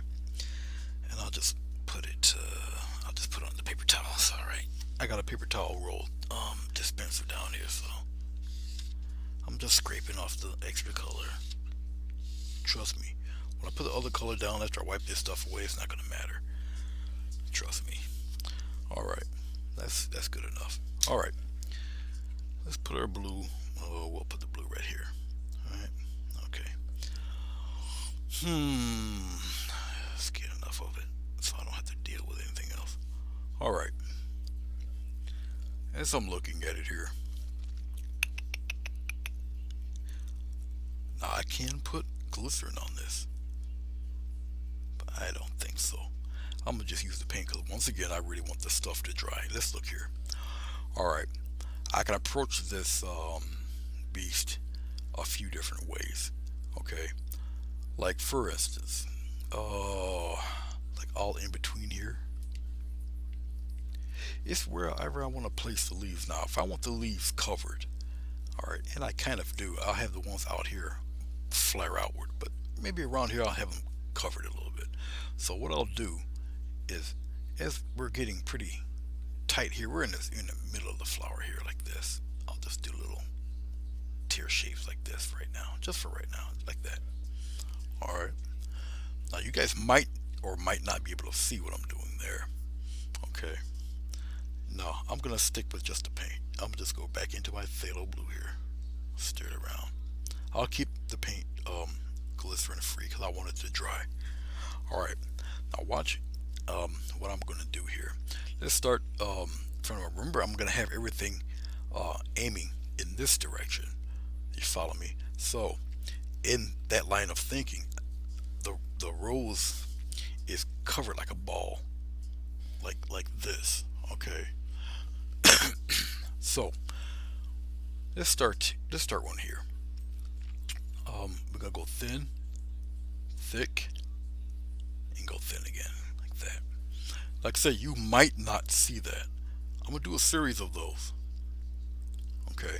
and I'll just put it. I'll just put it on the paper towels. All right. I got a paper towel roll dispenser down here, so I'm just scraping off the extra color. Trust me. When I put the other color down after I wipe this stuff away, it's not gonna matter. Trust me. All right, that's good enough. All right, let's put our blue. Oh, we'll put the blue right here. All right. Okay. Let's get enough of it so I don't have to deal with anything else. All right. As I'm looking at it here, now I can put glycerin on this, but I don't think so. I'm gonna just use the paint because once again, I really want the stuff to dry. Let's look here. All right, I can approach this beast a few different ways. Okay, like for instance, like all in between here. It's wherever I want to place the leaves. Now, if I want the leaves covered, all right, and I kind of do, I'll have the ones out here flare outward, but maybe around here I'll have them covered a little bit. So what I'll do is, as we're getting pretty tight here, we're in the middle of the flower here like this. I'll just do little tear shapes like this right now, just for right now, like that. All right. Now you guys might or might not be able to see what I'm doing there. Okay. Now I'm gonna stick with just the paint. I'm gonna just go back into my phthalo blue here, stir it around. I'll keep the paint glycerin free because I want it to dry. All right. Now watch what I'm gonna do here. Let's start from, remember, I'm gonna have everything aiming in this direction. You follow me? So in that line of thinking, the rose is covered like a ball, like this. Okay. So let's start one here. We're gonna go thin, thick, and go thin again, like that. Like I say, you might not see that. I'm gonna do a series of those. Okay.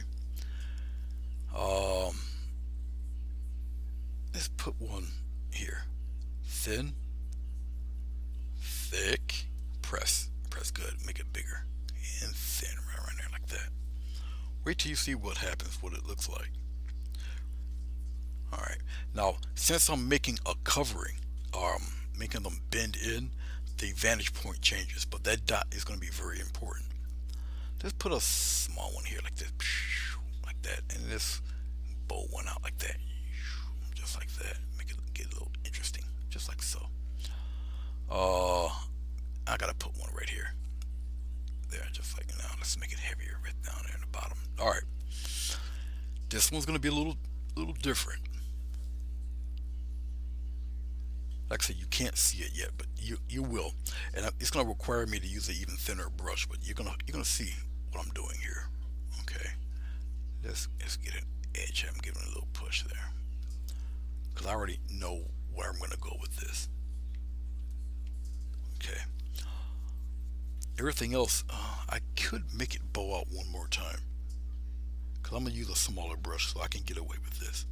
Um, let's put one here. Thin, thick, press good, make it bigger, and thin, right there, like that. Wait till you see what happens, what it looks like. All right. Now, since I'm making a covering, making them bend in, the vantage point changes, but that dot is going to be very important. Let's put a small one here, like this, like that, and this bow one out like that, just like that. Make it get a little interesting, just like so. I gotta put one right here, there, just like now. Let's make it heavier right down there in the bottom. All right, this one's gonna be a little different. Like I said, you can't see it yet, but you will, and it's gonna require me to use an even thinner brush. But you're gonna see what I'm doing here. Okay, let's get an edge. I'm giving it a little push there because I already know where I'm gonna go with this. Okay, everything else I could make it bow out one more time because I'm gonna use a smaller brush so I can get away with this.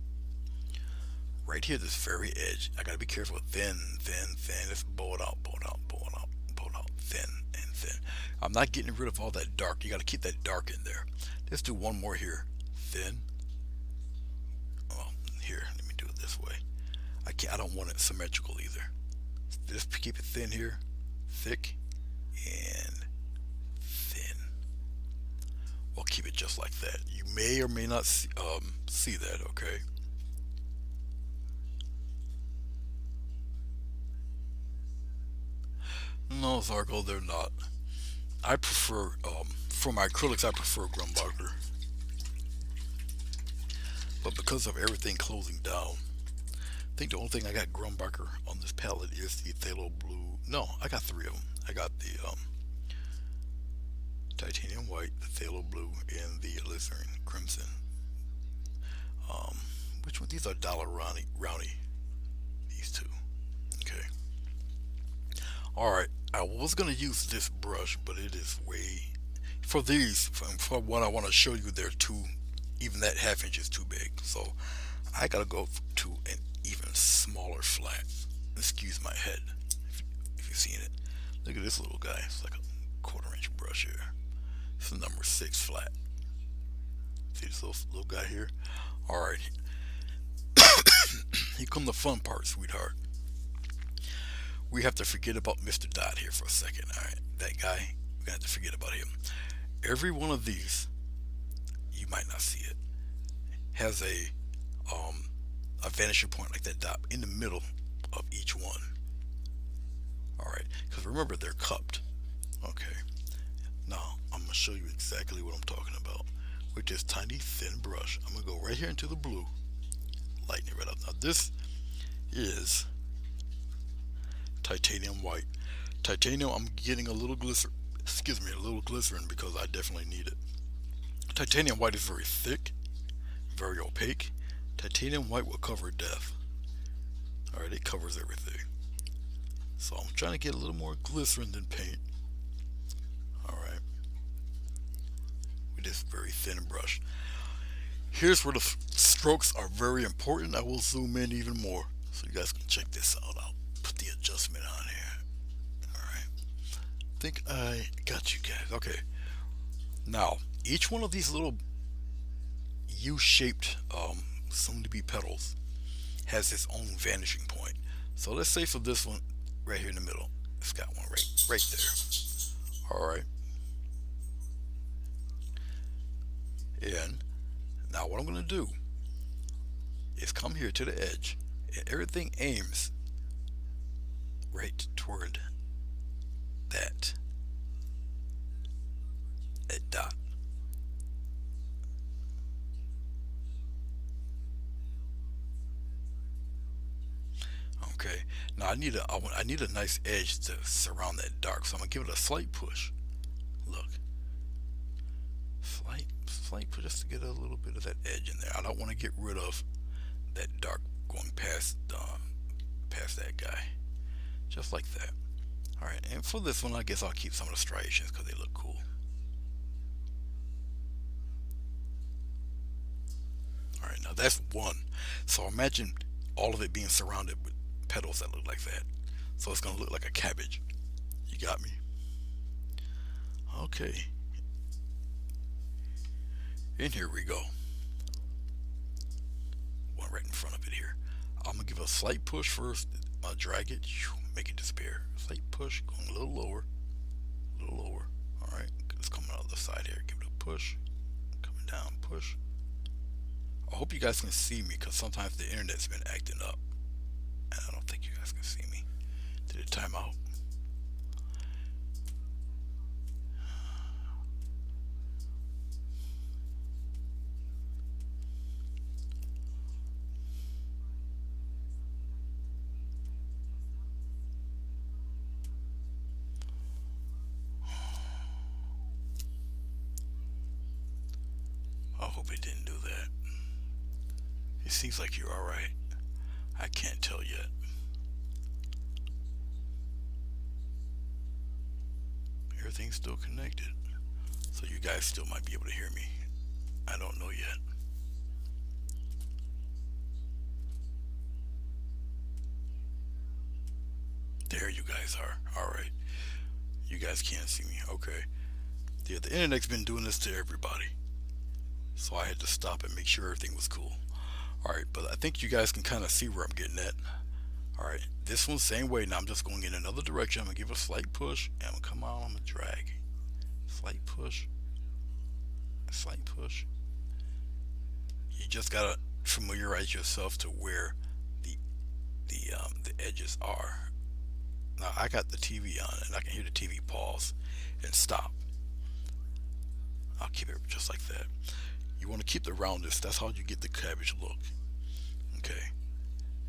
Right here, this very edge, I gotta be careful. Thin, thin, thin. Let's bow it out, bow it out, bow it out, bow it out. Thin and thin. I'm not getting rid of all that dark. You got to keep that dark in there. Let's do one more here. Thin. Well, here, let me do it this way. I can't. I don't want it symmetrical either. Just keep it thin here, thick, and thin. We'll keep it just like that. You may or may not see that. Okay. No, Zargo, they're not. I prefer for my acrylics. I prefer Grumbacher, but because of everything closing down, I think the only thing I got Grumbacher on this palette is the phthalo blue. No, I got three of them. I got the titanium white, the phthalo blue, and the alizarin crimson. Um, which one? These are Dollar Rowney. These two. Okay. All right. I was gonna use this brush, but it is way for these. For what I want to show you, they're too. Even that half inch is too big. So I gotta go to an even smaller flat. Excuse my head. If you've seen it, look at this little guy. It's like a quarter-inch brush here. This is number 6 flat. See this little guy here? All right. Here come the fun part, sweetheart. We have to forget about Mr. Dot here for a second. All right, that guy, we have to forget about him. Every one of these, you might not see it, has a vanishing point like that dot in the middle of each one. All right, because remember they're cupped. Okay. Now I'm gonna show you exactly what I'm talking about with this tiny thin brush. I'm gonna go right here into the blue, lighten it right up. Now this is titanium white. Titanium, I'm getting a little glycerin. Excuse me, a little glycerin because I definitely need it. Titanium white is very thick, very opaque. Titanium white will cover death. All right, it covers everything. So I'm trying to get a little more glycerin than paint. All right, with this very thin brush. Here's where the strokes are very important. I will zoom in even more so you guys can check this out. I'll put the adjustment on here. All right, I think I got you guys. Okay, now each one of these little U-shaped soon-to-be petals has its own vanishing point. So let's say for this one right here in the middle, it's got one right there. All right, and now what I'm going to do is come here to the edge, and everything aims right toward that dot. Okay, now I need a nice edge to surround that dark, so I'm gonna give it a slight push. Look, slight push just to get a little bit of that edge in there. I don't want to get rid of that dark going past that guy, just like that. All right, and for this one, I guess I'll keep some of the striations because they look cool. All right, now that's one. So imagine all of it being surrounded with petals that look like that. So it's gonna look like a cabbage. You got me? Okay. And here we go. One right in front of it here. I'm gonna give it a slight push first. I'll drag it, make it disappear. Slight push, going a little lower, a little lower. All right, it's coming out of the side here. Give it a push, coming down, push. I hope you guys can see me because sometimes the internet's been acting up, and I don't think you guys can see me. Did it time out? I hope it didn't do that. It seems like you're alright. I can't tell yet. Everything's still connected. So you guys still might be able to hear me. I don't know yet. There you guys are. Alright. You guys can't see me. Okay. Yeah, the internet's been doing this to everybody. So I had to stop and make sure everything was cool. Alright, but I think you guys can kind of see where I'm getting at. Alright, this one same way. Now I'm just going in another direction. I'm going to give it a slight push. And I'm going to come out. I'm going to drag. Slight push. Slight push. You just got to familiarize yourself to where the the edges are. Now I got the TV on and I can hear the TV pause and stop. I'll keep it just like that. You want to keep the roundness. That's how you get the cabbage look. Okay.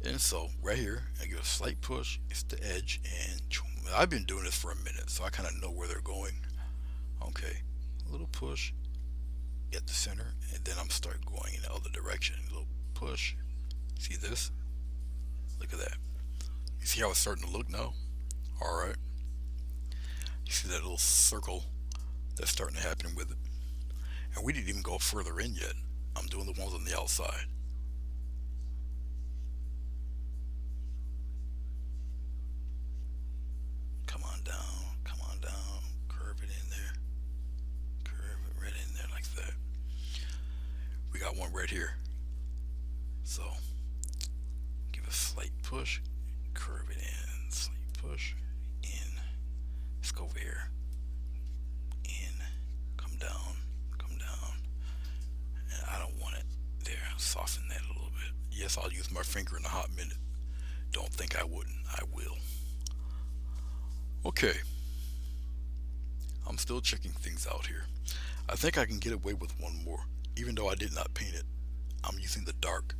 And so right here, I give a slight push. It's the edge, and I've been doing this for a minute, so I kind of know where they're going. Okay. A little push at the center, and then I'm start going in the other direction. A little push. See this? Look at that. You see how it's starting to look now? All right. You see that little circle that's starting to happen with it? And we didn't even go further in yet. I'm doing the ones on the outside. Come on down, come on down, curve it in there, curve it right in there like that. We got one right here. So give a slight push, curve it in, slight push, in. Let's go over here. In, come down, come down. And I don't want it there. Soften that a little bit. Yes, I'll use my finger in a hot minute. Don't think I wouldn't. I will. Okay. I'm still checking things out here. I think I can get away with one more, even though I did not paint it. I'm using the dark.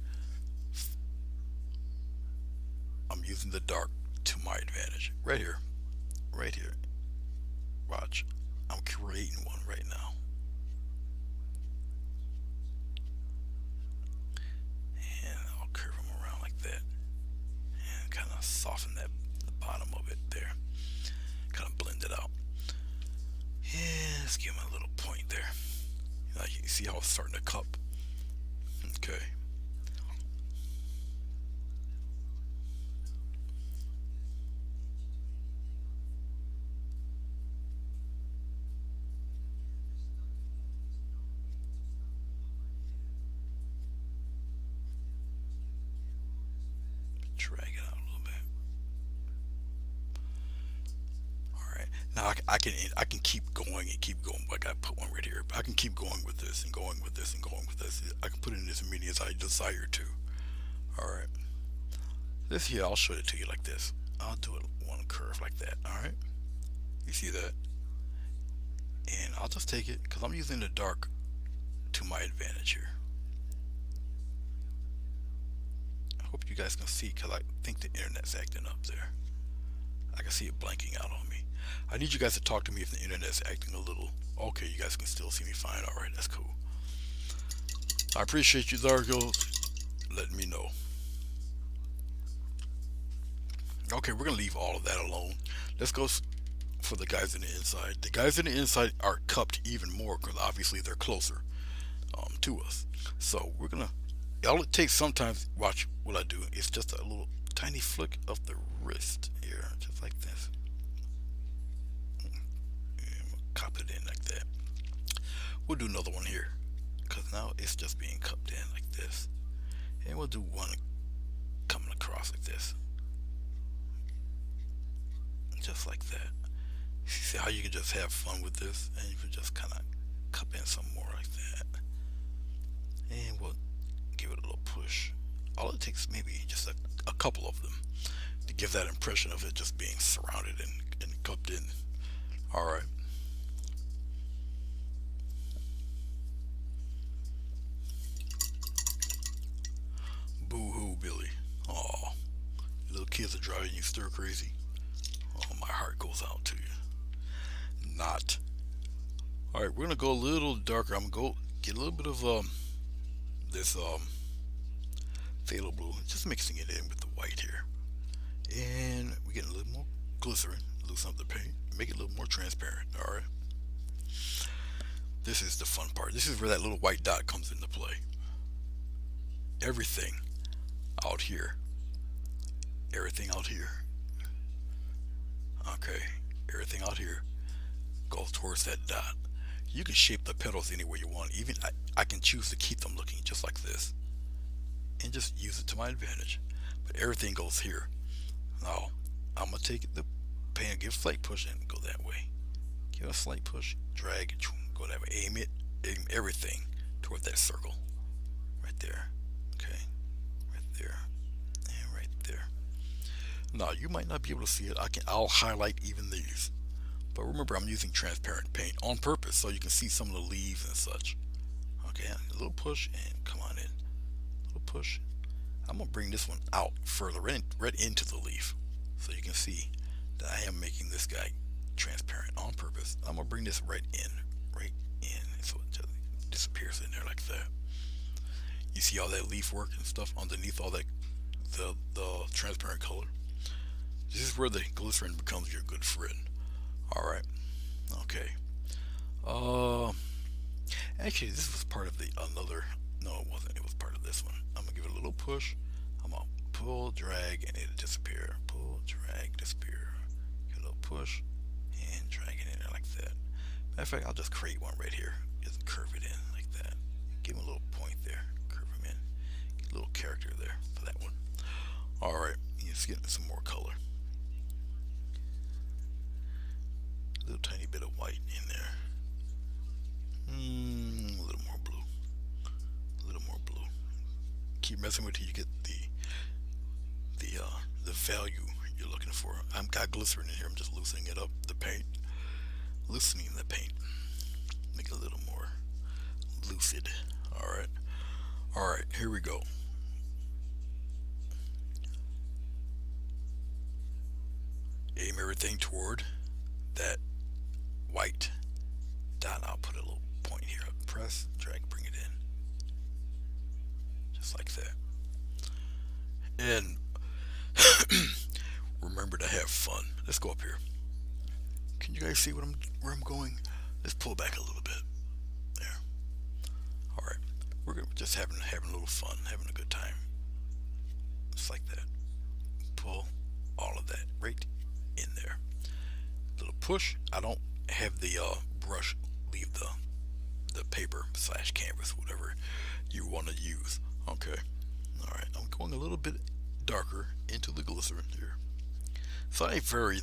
I'm using the dark to my advantage. Right here. Right here. Watch. I'm creating one right now. And I'll curve them around like that. And kind of soften that the bottom of it there. Kind of blend it out. Yeah, let's give him a little point there. You see how it's starting to cup? Okay. Drag it out a little bit. All right. Now I can keep going and keep going. Like I put one right here. But I can keep going with this and going with this and going with this. I can put it in as many as I desire to. All right. This here, I'll show it to you like this. I'll do it one curve like that. All right. You see that? And I'll just take it because I'm using the dark to my advantage here. I hope you guys can see because I think the internet's acting up there. I can see it blanking out on me. I need you guys to talk to me if the internet's acting a little. Okay, you guys can still see me fine. All right, that's cool. I appreciate you, Zargo, letting me know. Okay, we're gonna leave all of that alone. Let's go for the guys in the inside. The guys in the inside are cupped even more because obviously they're closer to us. So we're gonna. All it takes sometimes. Watch what I do. It's just a little tiny flick of the wrist here, just like this. And we'll cup it in like that. We'll do another one here because now it's just being cupped in like this. And we'll do one coming across like this, just like that. See how you can just have fun with this, and you can just kind of cup in some more like that, and we'll give it a little push. All it takes maybe just a couple of them to give that impression of it just being surrounded and cupped in. All right. Boo hoo, Billy. Oh, little kids are driving you stir crazy. Oh, my heart goes out to you. Not. All right, we're gonna go a little darker. I'm gonna go get a little bit of this phthalo blue, just mixing it in with the white here, and we get a little more glycerin, loosen up the paint, make it a little more transparent. All right. This is the fun part. This is where that little white dot comes into play. Everything out here. Everything out here. Okay. Everything out here go towards that dot. You can shape the petals any way you want. Even I can choose to keep them looking just like this and just use it to my advantage. But everything goes here. Now, I'm going to take the paint, give a slight push and go that way. Give it a slight push, drag, go that way. Aim everything toward that circle. Right there. Okay. Right there. And right there. Now, you might not be able to see it. I'll highlight even these. But remember, I'm using transparent paint on purpose so you can see some of the leaves and such. Okay, a little push and come on in. A little push. I'm going to bring this one out further, right into the leaf. So you can see that I am making this guy transparent on purpose. I'm going to bring this right in. So it just disappears in there like that. You see all that leaf work and stuff underneath all that, the transparent color? This is where the glycerin becomes your good friend. Alright. Okay. Actually, this was part of the another. No, it wasn't. It was part of this one. I'm gonna give it a little push. I'm gonna pull, drag, and it'll disappear. Pull, drag, disappear. Give it a little push and drag it in there like that. Matter of fact, I'll just create one right here. Just curve it in like that. Give him a little point there. Curve him in. Get a little character there for that one. Alright, just getting some more color. A little tiny bit of white in there. A little more blue. A little more blue. Keep messing with it till you get the value you're looking for. I've got glycerin in here. I'm just loosening it up. The paint. Loosening the paint. Make it a little more lucid. Alright. Alright, here we go. Aim everything toward that white dot. I'll put a little point here. Press, drag, bring it in. Just like that. And remember to have fun. Let's go up here. Can you guys see where I'm going? Let's pull back a little bit. There. Alright. We're just having a little fun, having a good time. Just like that. Pull all of that right in there. Little push. I don't have the brush leave the paper / canvas, whatever you want to use. Okay. Alright. I'm going a little bit darker into the glycerin here. So I vary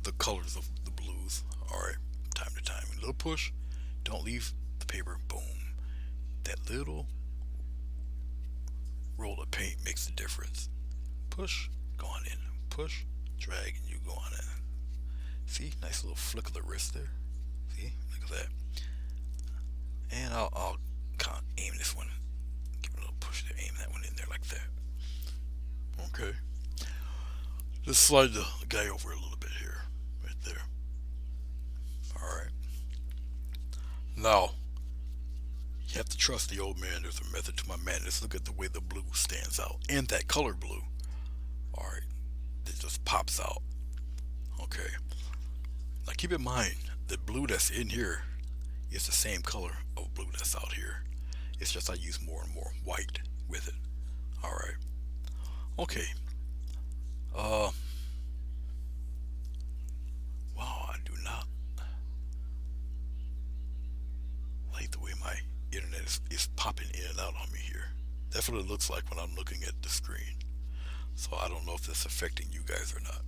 the colors of the blues. Alright. Time to time. A little push. Don't leave the paper. Boom. That little roll of paint makes the difference. Push. Go on in. Push. Drag. And you go on in. See? Nice little flick of the wrist there. See? Look at that. And I'll kind of aim this one. Give it a little push there. Aim that one in there like that. Okay. Just slide the guy over a little bit here. Right there. Alright. Now, you have to trust the old man. There's a method to my madness. Look at the way the blue stands out. And that color blue. Alright. It just pops out. Okay. Now keep in mind, the blue that's in here is the same color of blue that's out here. It's just I use more and more white with it. Alright. Okay. Wow, I do not like the way my internet is popping in and out on me here. That's what it looks like when I'm looking at the screen. So I don't know if that's affecting you guys or not.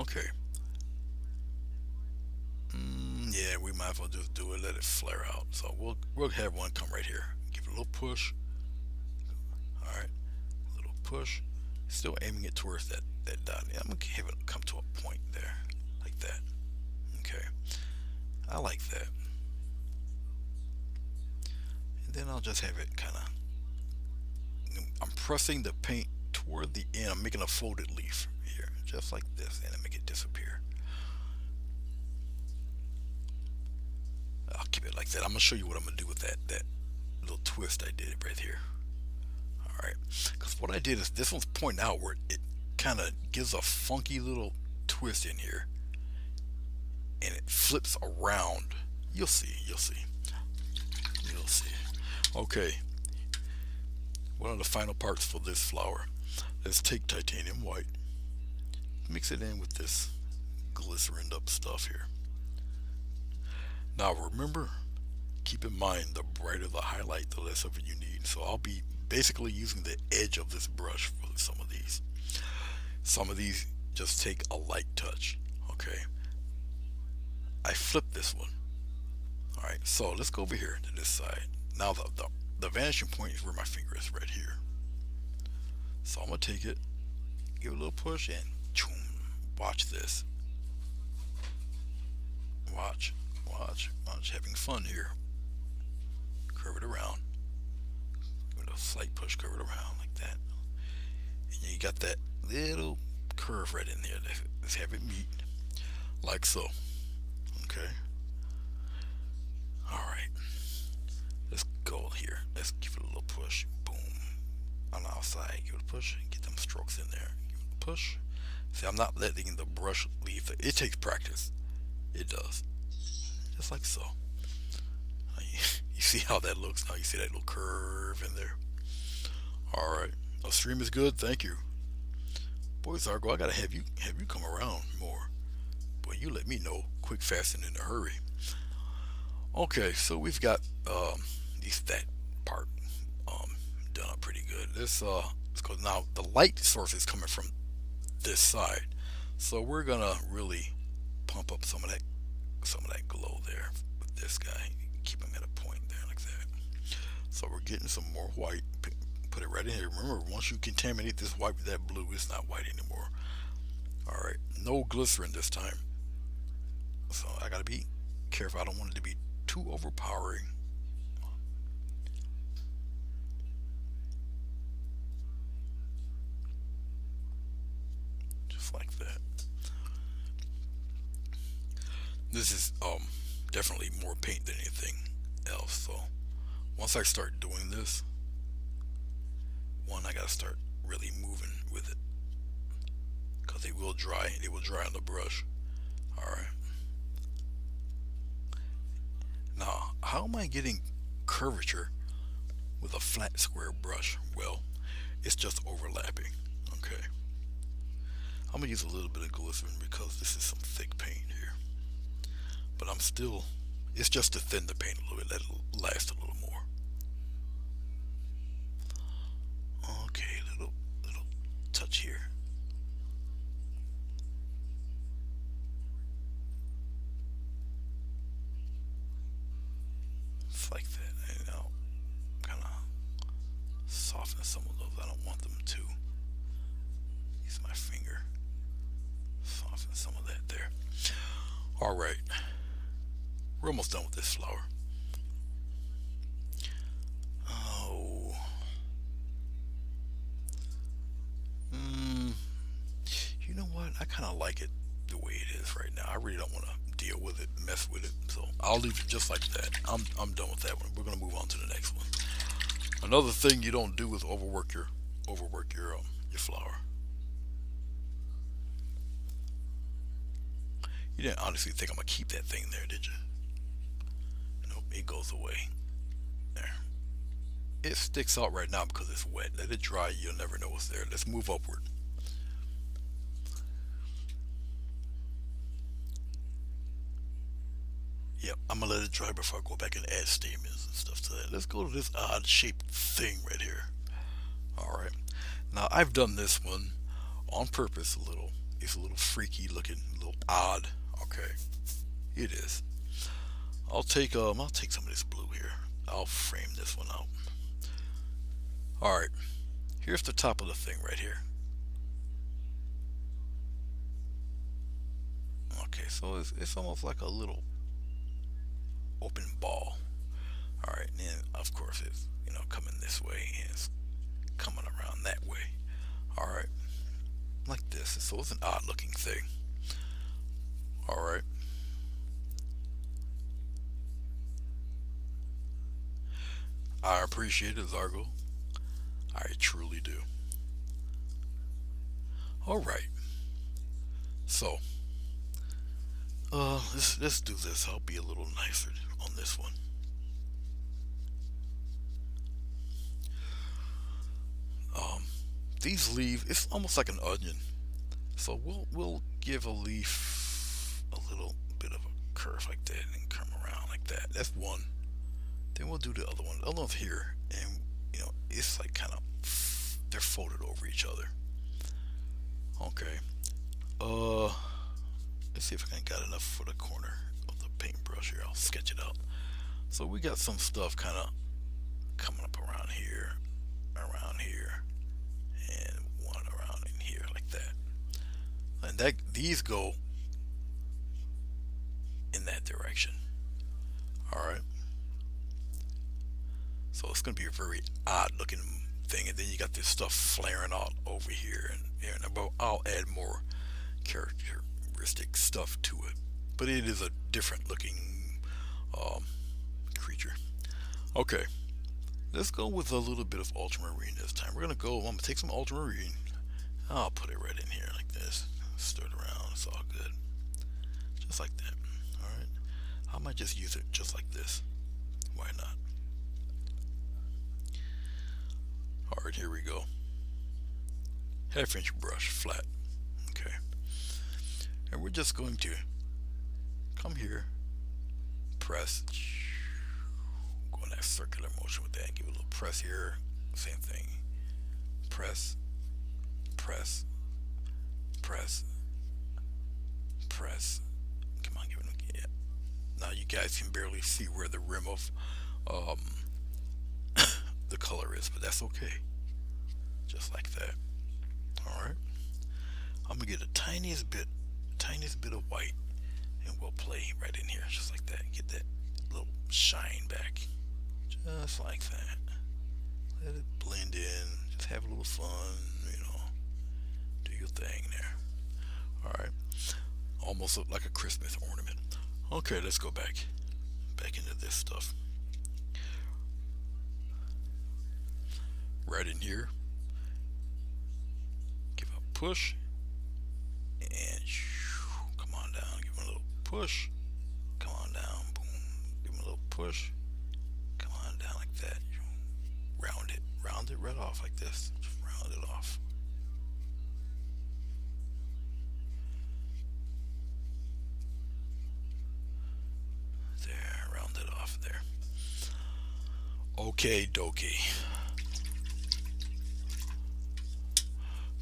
Okay. Yeah, we might as well just do it, let it flare out. So we'll have one come right here. Give it a little push. Alright. A little push. Still aiming it towards that dot. Yeah, I'm gonna have it come to a point there. Like that. Okay. I like that. And then I'll just have it kinda, I'm pressing the paint toward the end. I'm making a folded leaf here. Just like this. And I make it disappear. I'll keep it like that. I'm gonna show you what I'm gonna do with that little twist I did right here. Alright, because what I did is this one's pointing outward. It kind of gives a funky little twist in here, and it flips around. You'll see. Okay, one of the final parts for this flower. Let's take titanium white, mix it in with this glycerin up stuff here. Now remember, keep in mind the brighter the highlight, the less of it you need. So I'll be basically using the edge of this brush for some of these. Some of these just take a light touch. Okay, I flipped this one. All right, so let's go over here to this side. Now the vanishing point is where my finger is right here. So I'm gonna take it, give it a little push, and choom, watch this. Watch, watch. Having fun here. Curve it around. Give it a slight push, curve it around like that. And you got that little curve right in there. Let's have it meet like so. Okay. All right. Let's go here. Let's give it a little push. Boom. On the outside, give it a push. Get them strokes in there. Give it a push. See, I'm not letting the brush leave. It takes practice. It does. Just like so. You see how that looks now? You see that little curve in there? Alright. A stream is good. Thank you. Boy, Zargo, I gotta have you come around more. Boy, you let me know quick, fast, and in a hurry. Okay, so we've got at least that part um, done up pretty good. Because now the light source is coming from this side, so we're gonna really pump up some of that glow there with this guy. Keep him at a point there like that. So we're getting some more white. Put it right in here. Remember, once you contaminate this white with that blue, it's not white anymore. All right, no glycerin this time. So I gotta be careful. I don't want it to be too overpowering. Just like that. This is definitely more paint than anything else. So once I start doing this, I gotta start really moving with it because they will dry. They will dry on the brush. All right. Now, how am I getting curvature with a flat square brush? Well, it's just overlapping. Okay. I'm gonna use a little bit of glycerin because this is some thick paint here. But it's just to thin the paint a little bit, let it last a little more. Okay, little touch here. It's like that. And I'll kind of soften some of those. I don't want them to. Use my finger. Soften some of that there. All right. We're almost done with this flower. Oh. Mm, you know what? I kind of like it the way it is right now. I really don't want to deal with it, mess with it. So I'll leave it just like that. I'm done with that one. We're gonna move on to the next one. Another thing you don't do is overwork your flower. You didn't honestly think I'm gonna keep that thing there, did you? Nope, it goes away. There. It sticks out right now because it's wet. Let it dry, you'll never know what's there. Let's move upward. Yep, I'm gonna let it dry before I go back and add stamens and stuff to that. Let's go to this odd shaped thing right here. Alright. Now I've done this one on purpose a little. It's a little freaky looking, a little odd. Okay. It is. I'll take some of this blue here. I'll frame this one out. Alright. Here's the top of the thing right here. Okay, so it's almost like a little open ball. Alright, and then of course it's coming this way and it's coming around that way. Alright. Like this. So it's an odd looking thing. Alright. I appreciate it, Zargo. I truly do. Alright. So let's do this. I'll be a little nicer on this one. Um these leaves, it's almost like an onion. So we'll give a leaf a little bit of a curve like that and come around like that. That's one. Then we'll do the other one. The other one's here, and it's like kind of they're folded over each other. Okay. Uh, let's see if I can got enough for the corner of the paintbrush here. I'll sketch it out. So we got some stuff kind of coming up around here, and one around in here like that. And these go in that direction. All right. So it's going to be a very odd looking thing, and then you got this stuff flaring out over here, and I'll add more characteristic stuff to it. But it is a different looking um, creature. Okay, let's go with a little bit of ultramarine this time. I'm gonna take some ultramarine. I'll put it right in here like this. Stir it around. It's all good, just like that. All right. I might just use it just like this. Why not? All right, here we go. 1/2 inch brush, flat. Okay. And we're just going to come here, press, go in that circular motion with that, give it a little press here, same thing. Press, press, press, press. Come on, give it a, yeah. Now you guys can barely see where the rim of um, the color is, but that's okay. Just like that. Alright. I'm gonna get the tiniest bit of white, and we'll play right in here, just like that. Get that little shine back. Just like that. Let it blend in. Just have a little fun, do your thing there. Alright. Almost look like a Christmas ornament. Okay, let's go back into this stuff. Right in here, give a push, and come on down, give him a little push, come on down, boom, give him a little push, come on down like that, round it right off like this, just round it off. There, round it off there. Okay, dokie.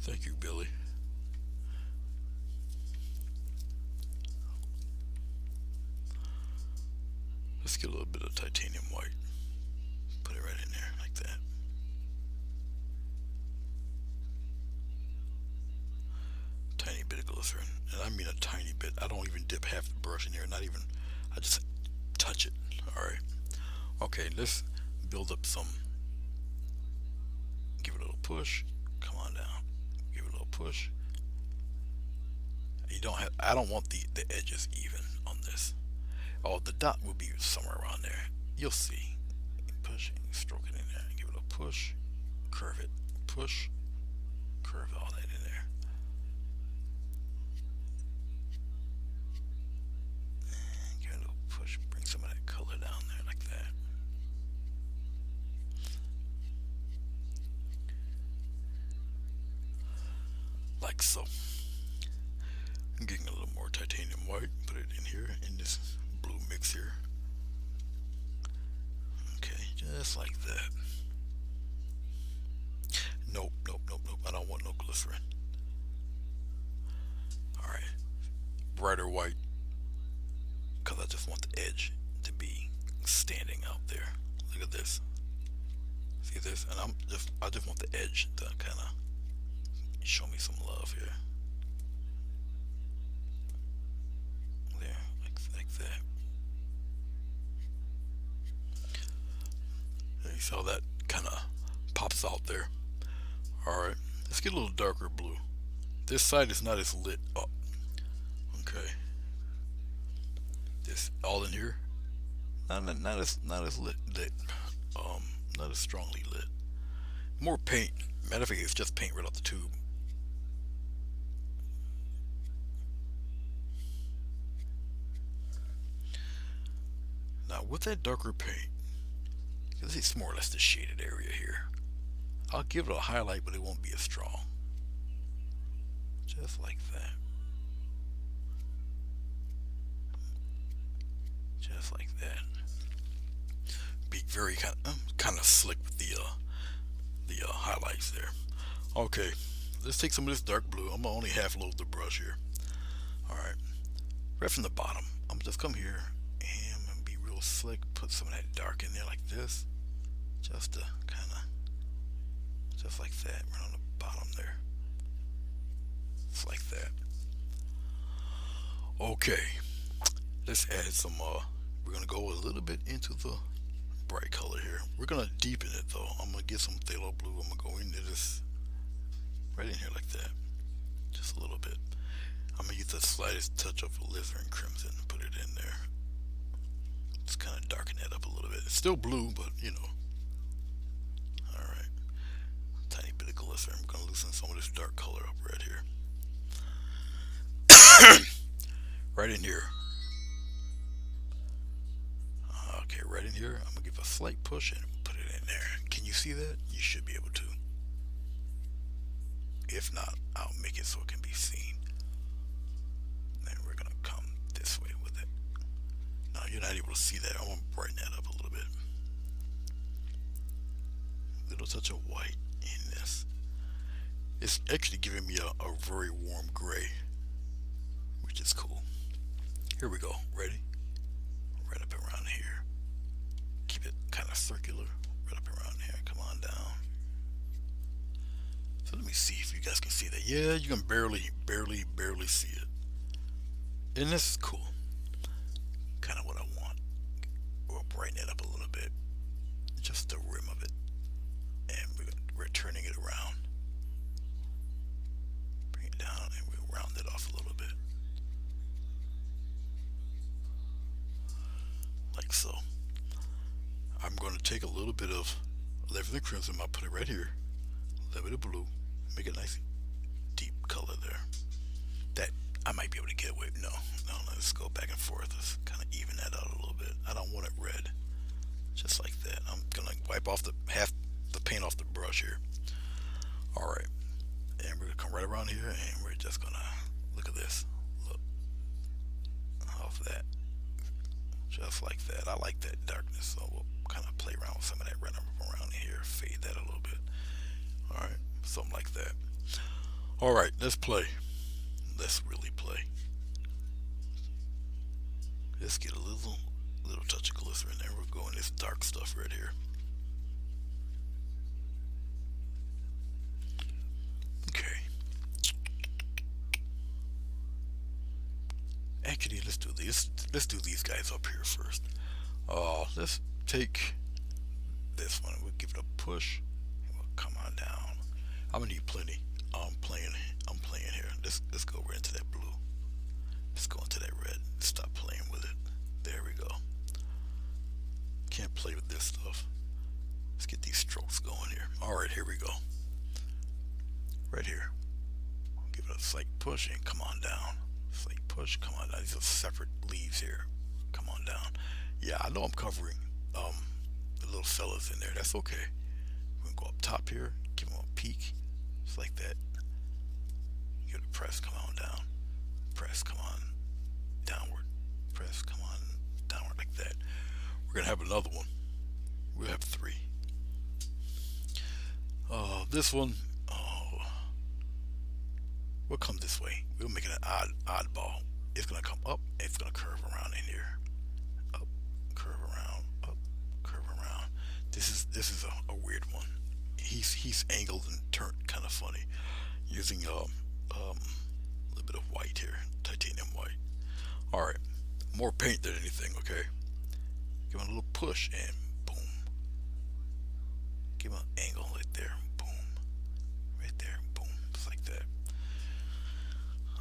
Thank you, Billy. Let's get a little bit of titanium white. Put it right in there like that. Tiny bit of glycerin. And I mean a tiny bit. I don't even dip half the brush in here. Not even. I just touch it. Alright. Okay, let's build up some. Give it a little push. Come on down. Push. I don't want the edges even on this. Oh, the dot will be somewhere around there. You'll see. Pushing, stroke it in there, give it a push, curve it, push, curve all that in there. And give it a little push, bring some of that color down there like that. Like so. I'm getting a little more titanium white, put it in here, in this blue mix here. Okay, just like that. Nope, I don't want no glycerin. Alright, brighter white, because I just want the edge to be standing out there. Look at this. See this? And I just want the edge to kind of show me some love here. There, like that. You saw that kind of pops out there. Alright, let's get a little darker blue. This side is not as lit up. Okay. This all in here. Not as lit. Not as strongly lit. More paint. Matter of fact, it's just paint right off the tube. Now with that darker paint, because it's more or less the shaded area here, I'll give it a highlight, but it won't be as strong. Just like that. just like that. Be very kind of slick with the highlights there. Okay, let's take some of this dark blue. I'm gonna only half load the brush here. All right, right from the bottom, I'm just come here and I'm gonna be real slick. Put some of that dark in there like this, just to kind of, just like that, right on the bottom there. It's like that. Okay, let's add some. We're gonna go a little bit into the bright color here. We're gonna deepen it though. I'm gonna get some phthalo blue. I'm gonna go into this right in here like that, just a little bit. I'm gonna use the slightest touch of alizarin crimson and put it in there. Just kind of darken that up a little bit. It's still blue, but you know. All right, tiny bit of glycerin. I'm gonna loosen some of this dark color up right here. Right in here. Okay, right in here. I'm gonna give a slight push and put it in there. Can you see that? You should be able to. If not, I'll make it so it can be seen. Then we're gonna come this way with it. Now you're not able to see that. I'm gonna brighten that up a little bit. Little touch of white in this. It's actually giving me a very warm gray, which is cool. Here we go. Ready? Right up around here. Keep it kind of circular. Right up around here. Come on down. So let me see if you guys can see that. Yeah, you can barely see it. And this is cool. Kind of what I want. We'll brighten it up a little bit. Just the rim of it. And we're turning it around. Bring it down and we'll round it off a little bit. Like so. I'm going to take a little bit of Living Crimson. I'll put it right here. A little bit of blue. Make a nice deep color there. That I might be able to get away. No, let's go back and forth. Let's kind of even that out a little bit. I don't want it red. Just like that. I'm going to wipe off half the paint off the brush here. Alright. And we're going to come right around here and we're just going to look at this. Look. Off that. Just like that. I like that darkness, so we'll kind of play around with some of that red around here. Fade that a little bit. Alright. Something like that. Alright, let's play. Let's really play. Let's get a little touch of glycerin there. We're going this dark stuff right here. Okay. Actually, let's do these. Let's do these guys up here first. Let's take this one. We'll give it a push. And we'll come on down. I'm gonna need plenty. I'm playing here. Let's go right into that blue. Let's go into that red. Stop playing with it. There we go. Can't play with this stuff. Let's get these strokes going here. Alright, here we go. Right here. Give it a slight push and come on down. Slight push, come on down. These are separate leaves here. Come on down. Yeah, I know I'm covering the little fellas in there. That's okay. We're gonna go up top here, give them a peek. Just like that. Give it a press, come on down. Press, come on downward. Press, come on downward like that. We're gonna have another one. We'll have three. This one, we'll come this way. We'll make it an oddball. It's gonna come up. It's gonna curve around in here. Up, curve around. Up, curve around. This is a weird one. He's angled and turned kind of funny, using a little bit of white here, titanium white. All right, more paint than anything. Okay, give him a little push and boom. Give him an angle right there. Boom, right there. Boom, just like that.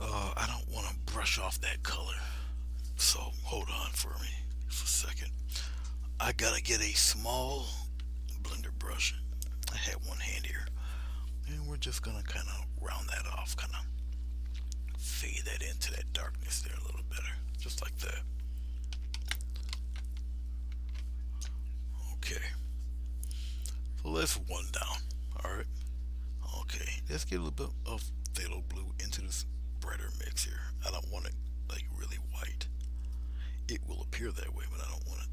I don't want to brush off that color, so hold on for me for a second. I gotta get a small blender brush. I had one hand here, and we're just gonna kind of round that off, kind of fade that into that darkness there a little better, just like that. Okay, so let's one down. All right. Okay, let's get a little bit of phthalo blue into this brighter mix here. I don't want it like really white. it will appear that way, but I don't want it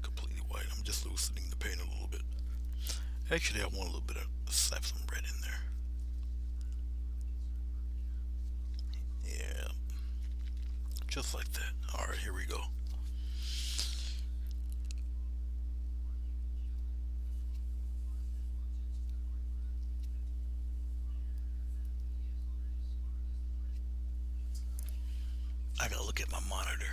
completely white. I'm just loosening the paint a little bit. Actually, I want a little bit of slap some red in there. Yeah, just like that. All right, here we go. I gotta look at my monitor.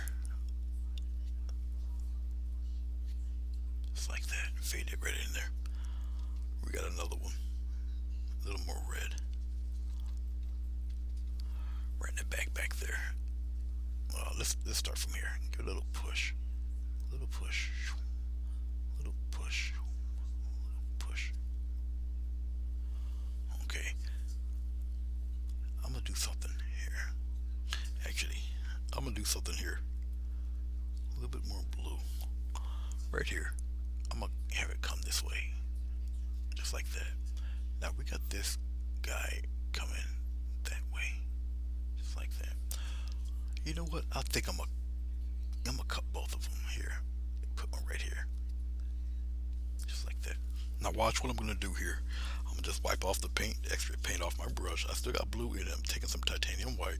Just like that. Fade it right in there. We got another one. A little more red. Right in the back there. Let's start from here. Give it a little push. A little push. A little push. Push. Okay. I'm gonna do something here. Actually, I'm gonna do something here. A little bit more blue. Right here. I'm gonna have it come this way. Just like that. Now we got this guy coming that way. Just like that. You know what? I think I'm gonna cut both of them here. Put one right here. Just like that. Now watch what I'm gonna do here. I'm gonna just wipe off the paint, extra paint off my brush. I still got blue in it. I'm taking some titanium white.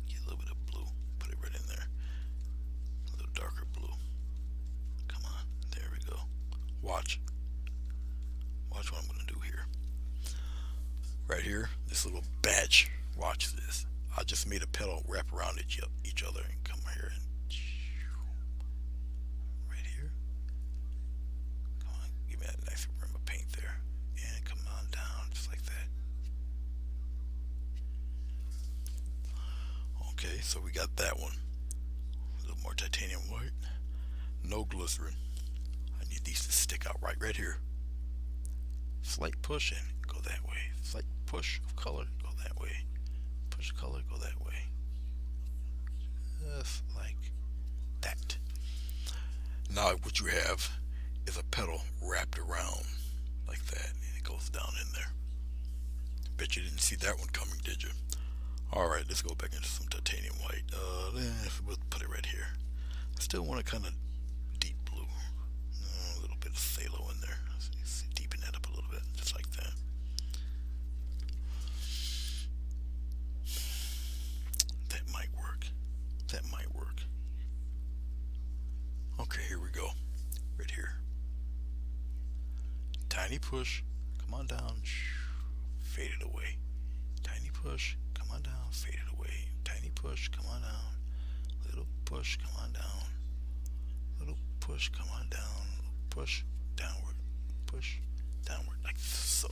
Get a little bit of blue. Put it right in there. A little darker blue. Come on. There we go. Watch. Watch what I'm gonna do here. Right here, this little batch. Watch this. I just made a petal wrap around each other and come here and right here. Come on, give me that nice rim of paint there. And come on down, just like that. Okay, so we got that one. A little more titanium white. No glycerin. I need these to stick out right here. Slight push and go that way. Slight push of color, go that way. Push color, go that way. Just like that. Now what you have is a petal wrapped around like that, and it goes down in there. Bet you didn't see that one coming, did you? All right, let's go back into some titanium white. We'll put it right here. I still want it kind of deep blue. A little bit of phthalo in there. Let's deepen that up a little bit, just like that. That might work. That might work. Okay, here we go. Right here. Tiny push. Come on down. Fade it away. Tiny push. Come on down. Fade it away. Tiny push. Come on down. Little push. Come on down. Little push. Come on down. Little push. Downward. Push. Downward. Like so.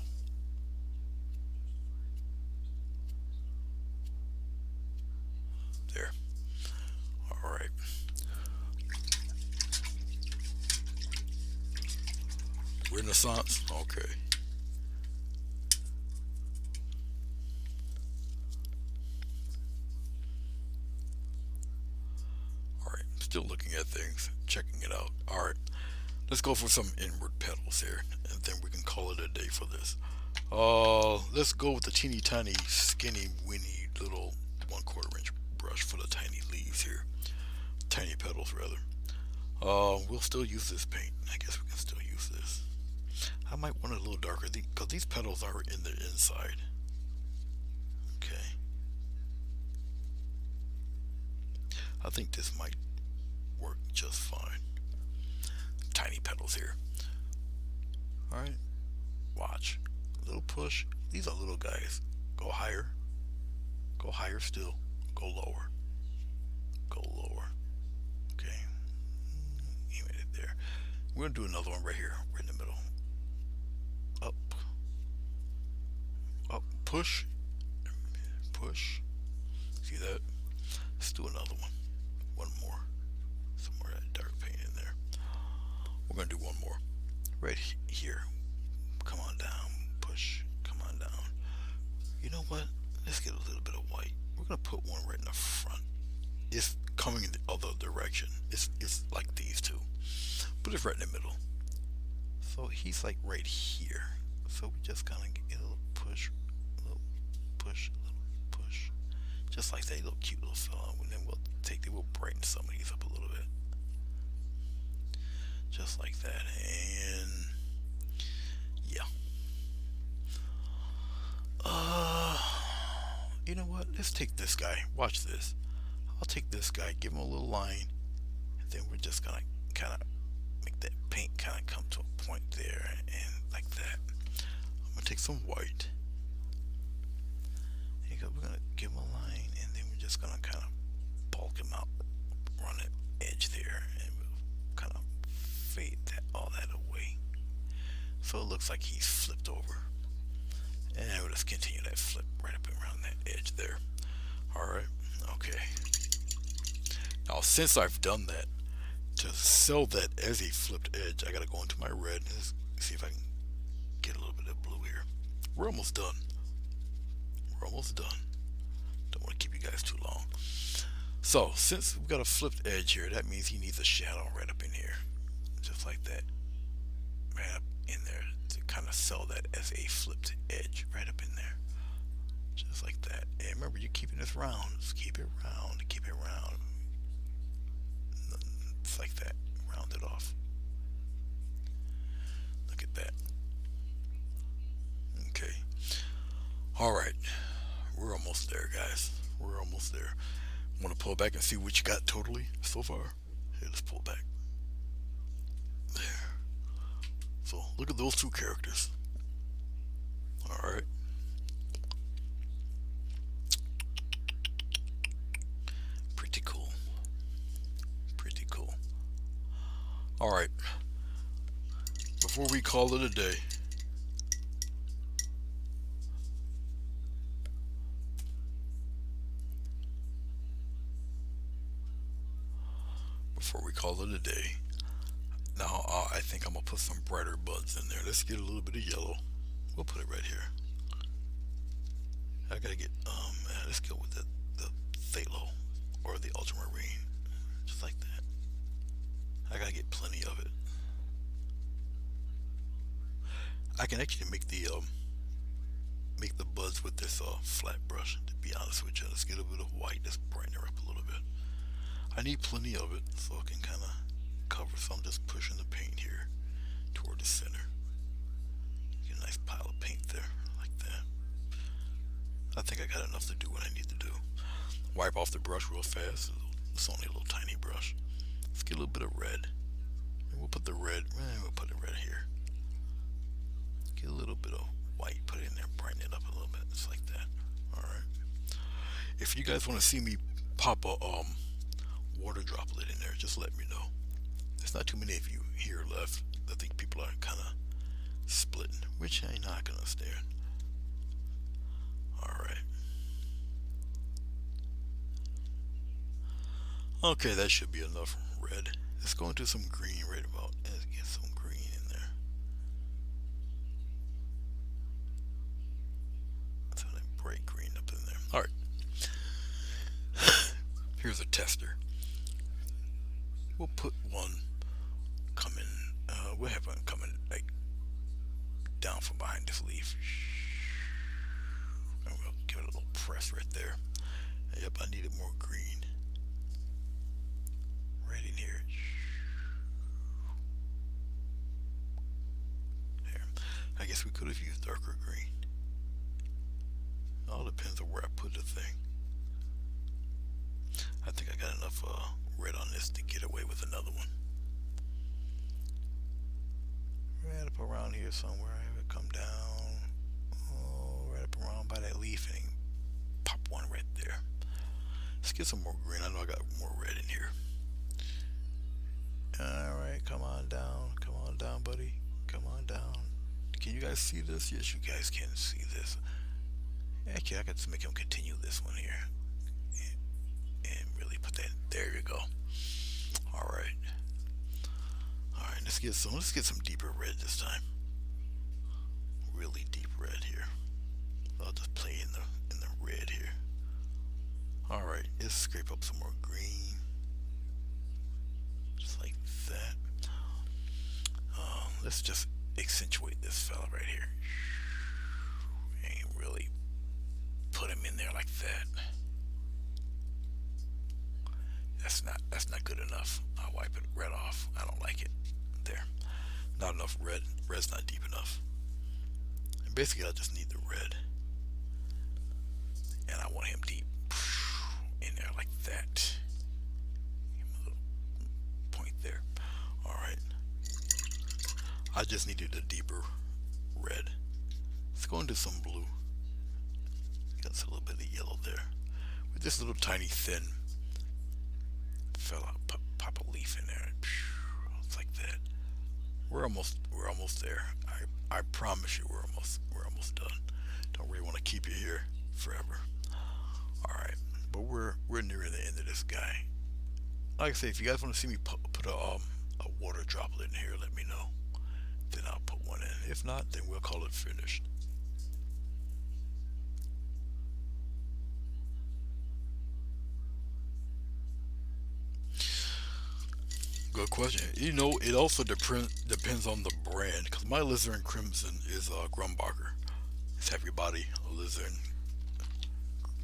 There. All right. Renaissance. Okay. All right. Still looking at things, checking it out. All right. Let's go for some inward petals here, and then we can call it a day for this. Let's go with the teeny tiny, skinny, winny little 1/4 inch brush for the tiny leaves here. Tiny petals, rather. We'll still use this paint. I guess we can still use this. I might want it a little darker because these petals are in the inside. Okay. I think this might work just fine. Tiny petals here. Alright. Watch. Little push. These are little guys. Go higher. Go higher still. Go lower. Go lower. Okay. Aim it there. We're going to do another one right here. Right in the middle. Up. Up. Push. Push. See that? Let's do another one. One more. Some more of that dark paint in there. We're going to do one more. Right here. Come on down. Push. Come on down. You know what? Let's get a little bit of white. We're going to put one right in the front. It's coming in the other direction. It's like these two. Put it right in the middle. So he's like right here. So we just kind of get a little push. A little push. A little push. Just like that little cute little fella. And then we'll take the, we'll brighten some of these up a little bit, just like that. And yeah, uh, you know what? Let's take this guy. Watch this. I'll take this guy, give him a little line, and then we're just gonna kind of make that paint kind of come to a point there, and like that. I'm gonna take some white. There you go. We're gonna give him a line, and then we're just gonna kind of bulk him out, run an edge there, and we'll kind of fade that all that away, so it looks like he's flipped over. And we'll just continue that flip right up around that edge there. All right. Okay. Now, since I've done that, to sell that as a flipped edge, I gotta go into my red and see if I can get a little bit of blue here. We're almost done. We're almost done. Don't want to keep you guys too long. So, since we've got a flipped edge here, that means he needs a shadow right up in here. Just like that. Right up in there to kind of sell that as a flipped edge right up in there. Just like that. And remember, you're keeping this round. Just keep it round. Keep it round. It's like that. Round it off. Look at that. Okay. Alright. We're almost there, guys. We're almost there. Want to pull back and see what you got totally so far? Here, let's pull back. There. So, look at those two characters. Alright. Pretty cool. Pretty cool. Alright. Before we call it a day, now I think I'm gonna put some brighter buds in there. Let's get a little bit of yellow. We'll put it right here. I gotta get let's go with the phthalo or the ultramarine, just like that. I gotta get plenty of it. I can actually make the buds with this flat brush, to be honest with you. Let's get a bit of white. Let's brighten her up a little bit. I need plenty of it so I can kind of cover, so I'm just pushing the paint here toward the center. Get a nice pile of paint there, like that. I think I got enough to do what I need to do. Wipe off the brush real fast. It's only a little tiny brush. Let's get a little bit of red. And we'll put the red, we'll put it right here. Get a little bit of white, put it in there, brighten it up a little bit, just like that. Alright. If you guys want to see me pop a water droplet in there, just let me know. There's not too many of you here left. I think people are kind of splitting, which I ain't not gonna stand. Alright. Okay, that should be enough red. Let's go into some green right about. Let's get some green in there. That's that bright green up in there. Alright. Here's a tester. We'll put one coming, we'll have one coming like down from behind this leaf. And we'll give it a little press right there. Yep, I needed more green. Right in here. There. I guess we could have used darker green. All depends on where I put the thing. I think I got enough red on this to get away with another one. Right up around here somewhere. I have it come down. Oh, right up around by that leaf and pop one right there. Let's get some more green. I know I got more red in here. Alright, come on down. Come on down, buddy. Come on down. Can you guys see this? Yes, you guys can see this. Actually, I got to make him continue this one here. And really put that. There you go. Alright. Alright, let's get some deeper red this time. Really deep red here. I'll just play in the red here. Alright, let's scrape up some more green. Just like that. Let's just accentuate this fella right here. And really put him in there like that. That's not good enough. I'll wipe it red off. I don't like it. There. Not enough red. Red's not deep enough. And basically I just need the red. And I want him deep. In there like that. Give him a little point there. Alright. I just needed a deeper red. Let's go into some blue. Got a little bit of yellow there. With this little tiny thin fell out, pop a leaf in there. It's like that. We're almost there. I promise you we're almost done. Don't really want to keep you here forever. All right, but we're nearing the end of this guy. Like I say, if you guys want to see me put a water droplet in here, let me know. Then I'll put one in. If not, then we'll call it finished. Good question. It also depends on the brand. Cause my Alizarin Crimson is Grumbacher. It's heavy body Alizarin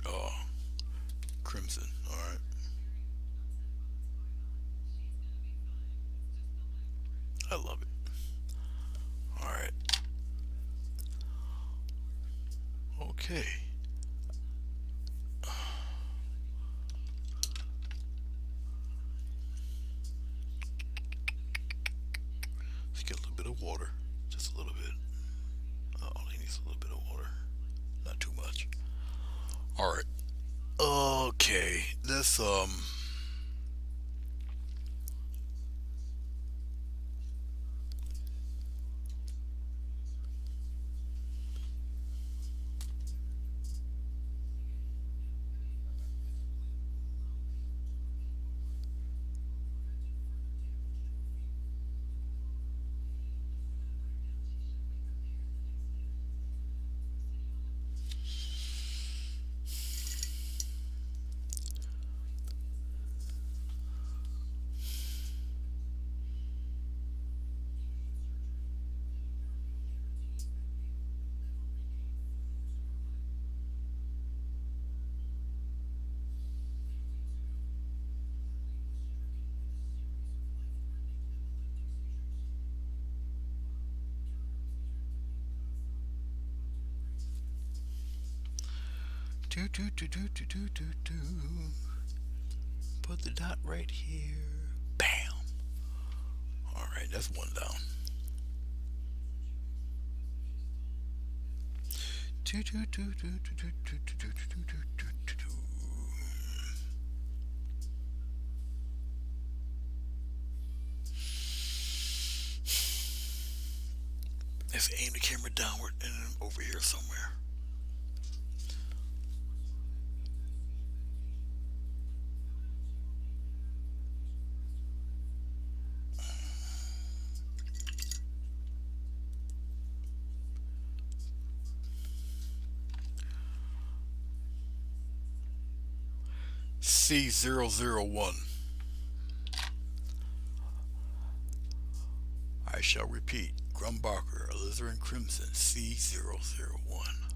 uh, Crimson. All right. I love it. All right. Okay. Let's get a little bit of water. Just a little bit. All he needs a little bit of water. Not too much. All right. Okay. Let's 2. Put the dot right here. Bam. All right, that's one down. 2. Let's aim the camera downward and over here somewhere. C001. I shall repeat. Grumbacher, Alizarin Crimson, C001.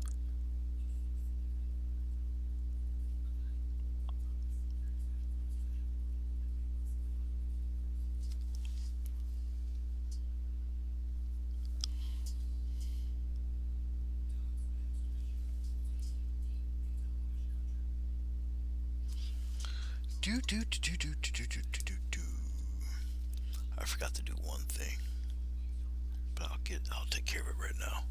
Do. I forgot to do one thing, but I'll take care of it right now.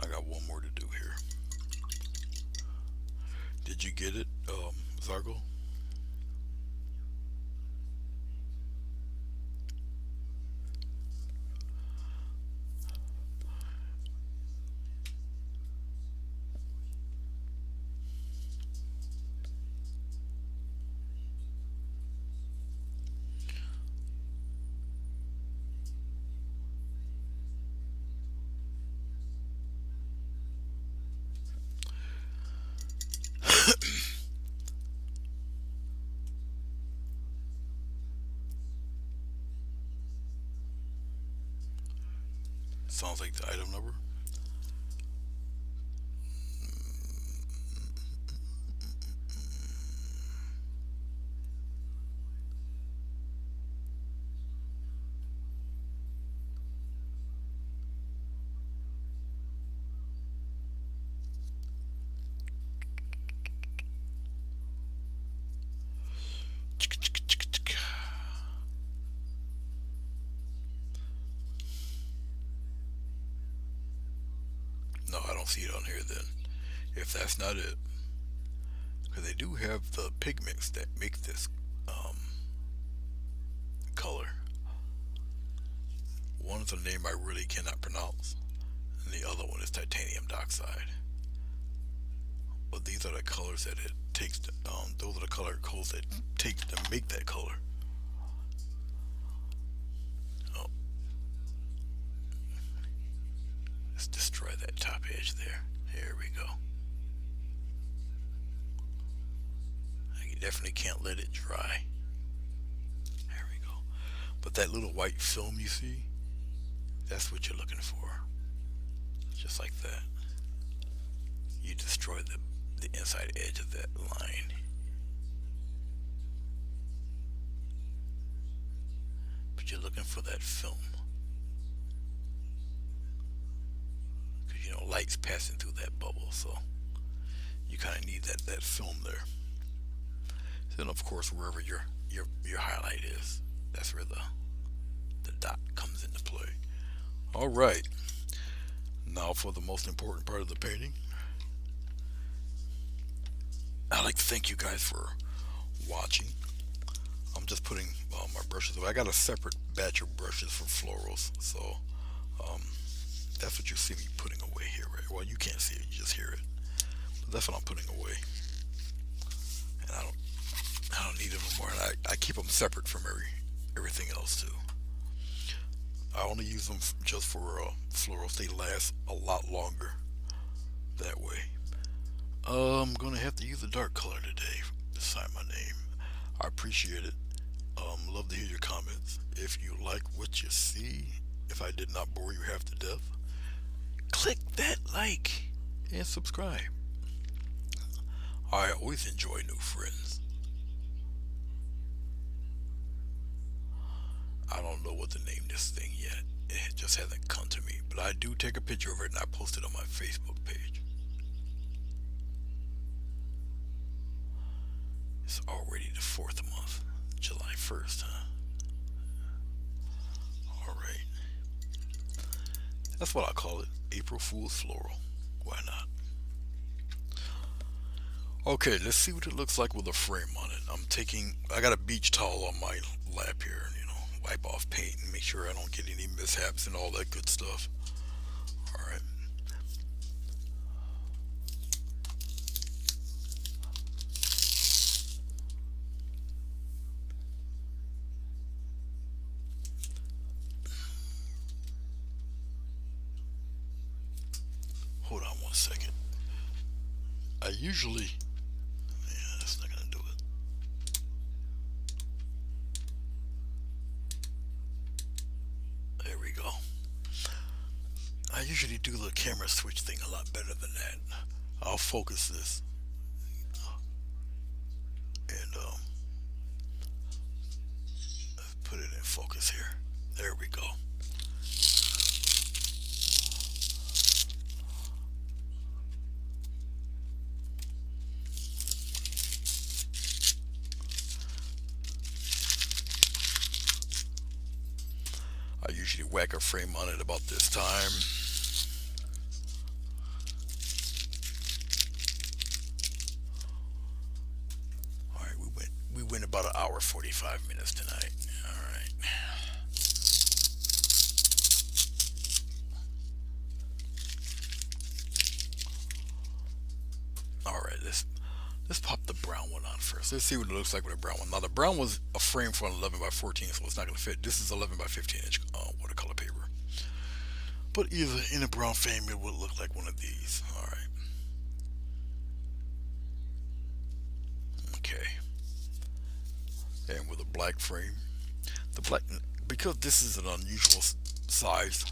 I got one more to do here. Did you get it, Zargo? Sounds like the item number. No, I don't see it on here then. If that's not it, because they do have the pigments that make this um, color. One is a name I really cannot pronounce, and the other one is titanium dioxide. But these are the colors that it takes. Those are the color codes that take to make that color. Oh, let's destroy that top edge there. Here we go. You definitely can't let it dry. There we go. But that little white film you see, that's what you're looking for. Just like that. You destroy the inside edge of that line. But you're looking for that film. Because you know light's passing through that bubble, so you kind of need that film there. Then of course wherever your highlight is, that's where the dot comes into play. All right. Now for the most important part of the painting. I'd like to thank you guys for watching. I'm just putting my brushes away. I got a separate batch of brushes for florals, so um, that's what you see me putting away here. Right? Well, you can't see it, you just hear it. But that's what I'm putting away, and I don't need them anymore. And I keep them separate from everything else too. I only use them just for florals. They last a lot longer that way. I'm gonna have to use a dark color today to sign my name. I appreciate it. Love to hear your comments. If you like what you see, if I did not bore you half to death, click that like and subscribe. I always enjoy new friends. I don't know what to name this thing yet. It just hasn't come to me. But I do take a picture of it and I post it on my Facebook page. It's already the fourth month, July 1st, huh? Alright. That's what I call it. April Fool's Floral. Why not? Okay, let's see what it looks like with a frame on it. I got a beach towel on my lap here, wipe off paint and make sure I don't get any mishaps and all that good stuff. Alright. Hold on one second. I usually, yeah, that's not gonna do it. There we go. I usually do the camera switch thing a lot better than that. I'll focus this and put it in focus here. There we go. I usually whack a frame on it about this time. All right, we went about an hour 45 minutes tonight. All right. All right, let's pop the brown one on first. Let's see what it looks like with a brown one. Now the brown was a frame for an 11 by 14, so it's not going to fit. This is 11 by 15 inch watercolor paper. But either in a brown frame, it would look like one of these. All right. Okay. And with a black frame, the black, because this is an unusual size,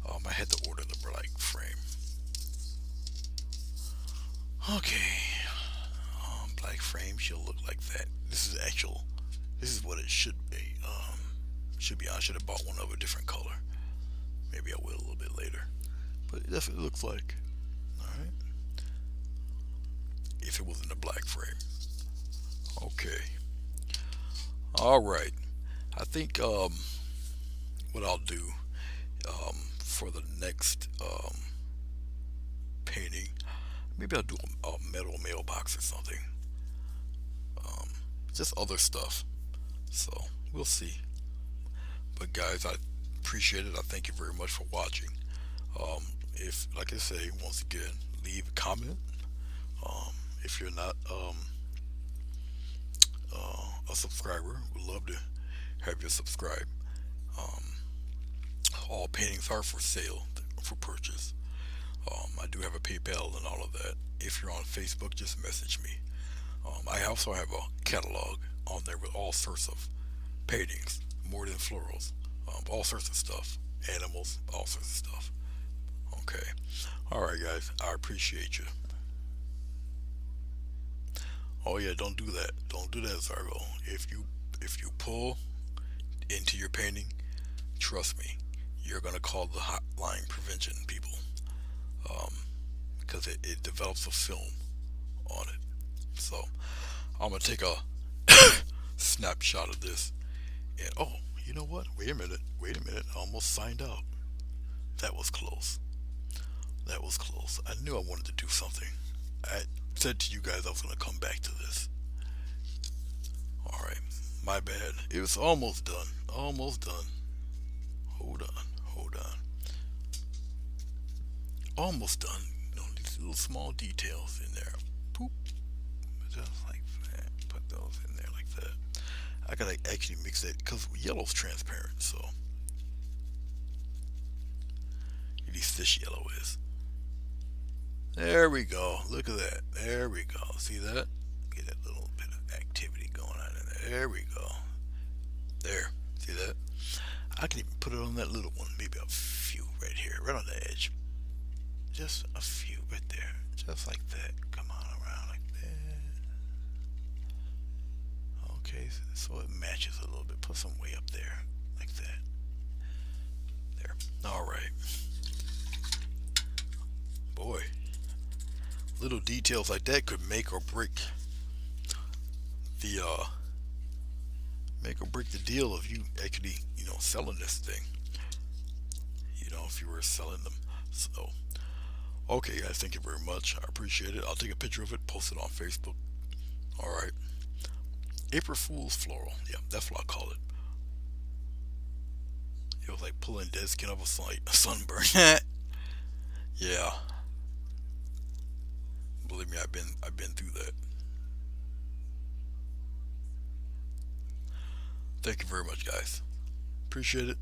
I had to order the black frame. Okay, black frame should look like that. This is actual. This is what it should be. Should be. I should have bought one of a different color. Maybe I will a little bit later. But it definitely looks like. All right. If it was in the black frame. Okay. All right. I think what I'll do for the next painting, maybe I'll do a metal mailbox or something. Um, just other stuff. So we'll see. But guys, I appreciate it. I thank you very much for watching. If, like I say, once again, leave a comment. Um, if you're not a subscriber, we'd love to have you subscribe. Um, all paintings are for sale, for purchase. I do have a PayPal and all of that. If you're on Facebook, just message me. I also have a catalog on there with all sorts of paintings, more than florals, all sorts of stuff, animals, all sorts of stuff. Okay. All right, guys. I appreciate you. Oh yeah, don't do that. Don't do that, Zargo. If you pull into your painting, trust me, you're gonna call the hotline prevention people, um, because it develops a film on it. So I'm gonna take a snapshot of this. And oh, you know what? Wait a minute. Wait a minute. I almost signed out. That was close. That was close. I knew I wanted to do something. I said to you guys I was gonna come back to this. All right. My bad. It was almost done. Almost done. Hold on. Hold on. Almost done. You know, these little small details in there. Poop. Just like that. Put those in there like that. I gotta actually mix that because yellow's transparent, so at least this yellow is. There we go. Look at that. There we go. See that? Get that little bit of activity going on in there. There we go. There. See that? I can even put it on that little one. Maybe a few right here, right on the edge. Just a few right there. Just like that. Come on around like that. Okay, so it matches a little bit. Put some way up there. Like that. There. Alright. Boy. Little details like that could make or break the deal of you actually, selling this thing. If you were selling them. So okay guys, thank you very much. I appreciate it. I'll take a picture of it, post it on Facebook. Alright. April Fool's Floral. Yeah, that's what I call it. It was like pulling dead skin off a sunburn. Yeah. Believe me, I've been through that. Thank you very much, guys. Appreciate it.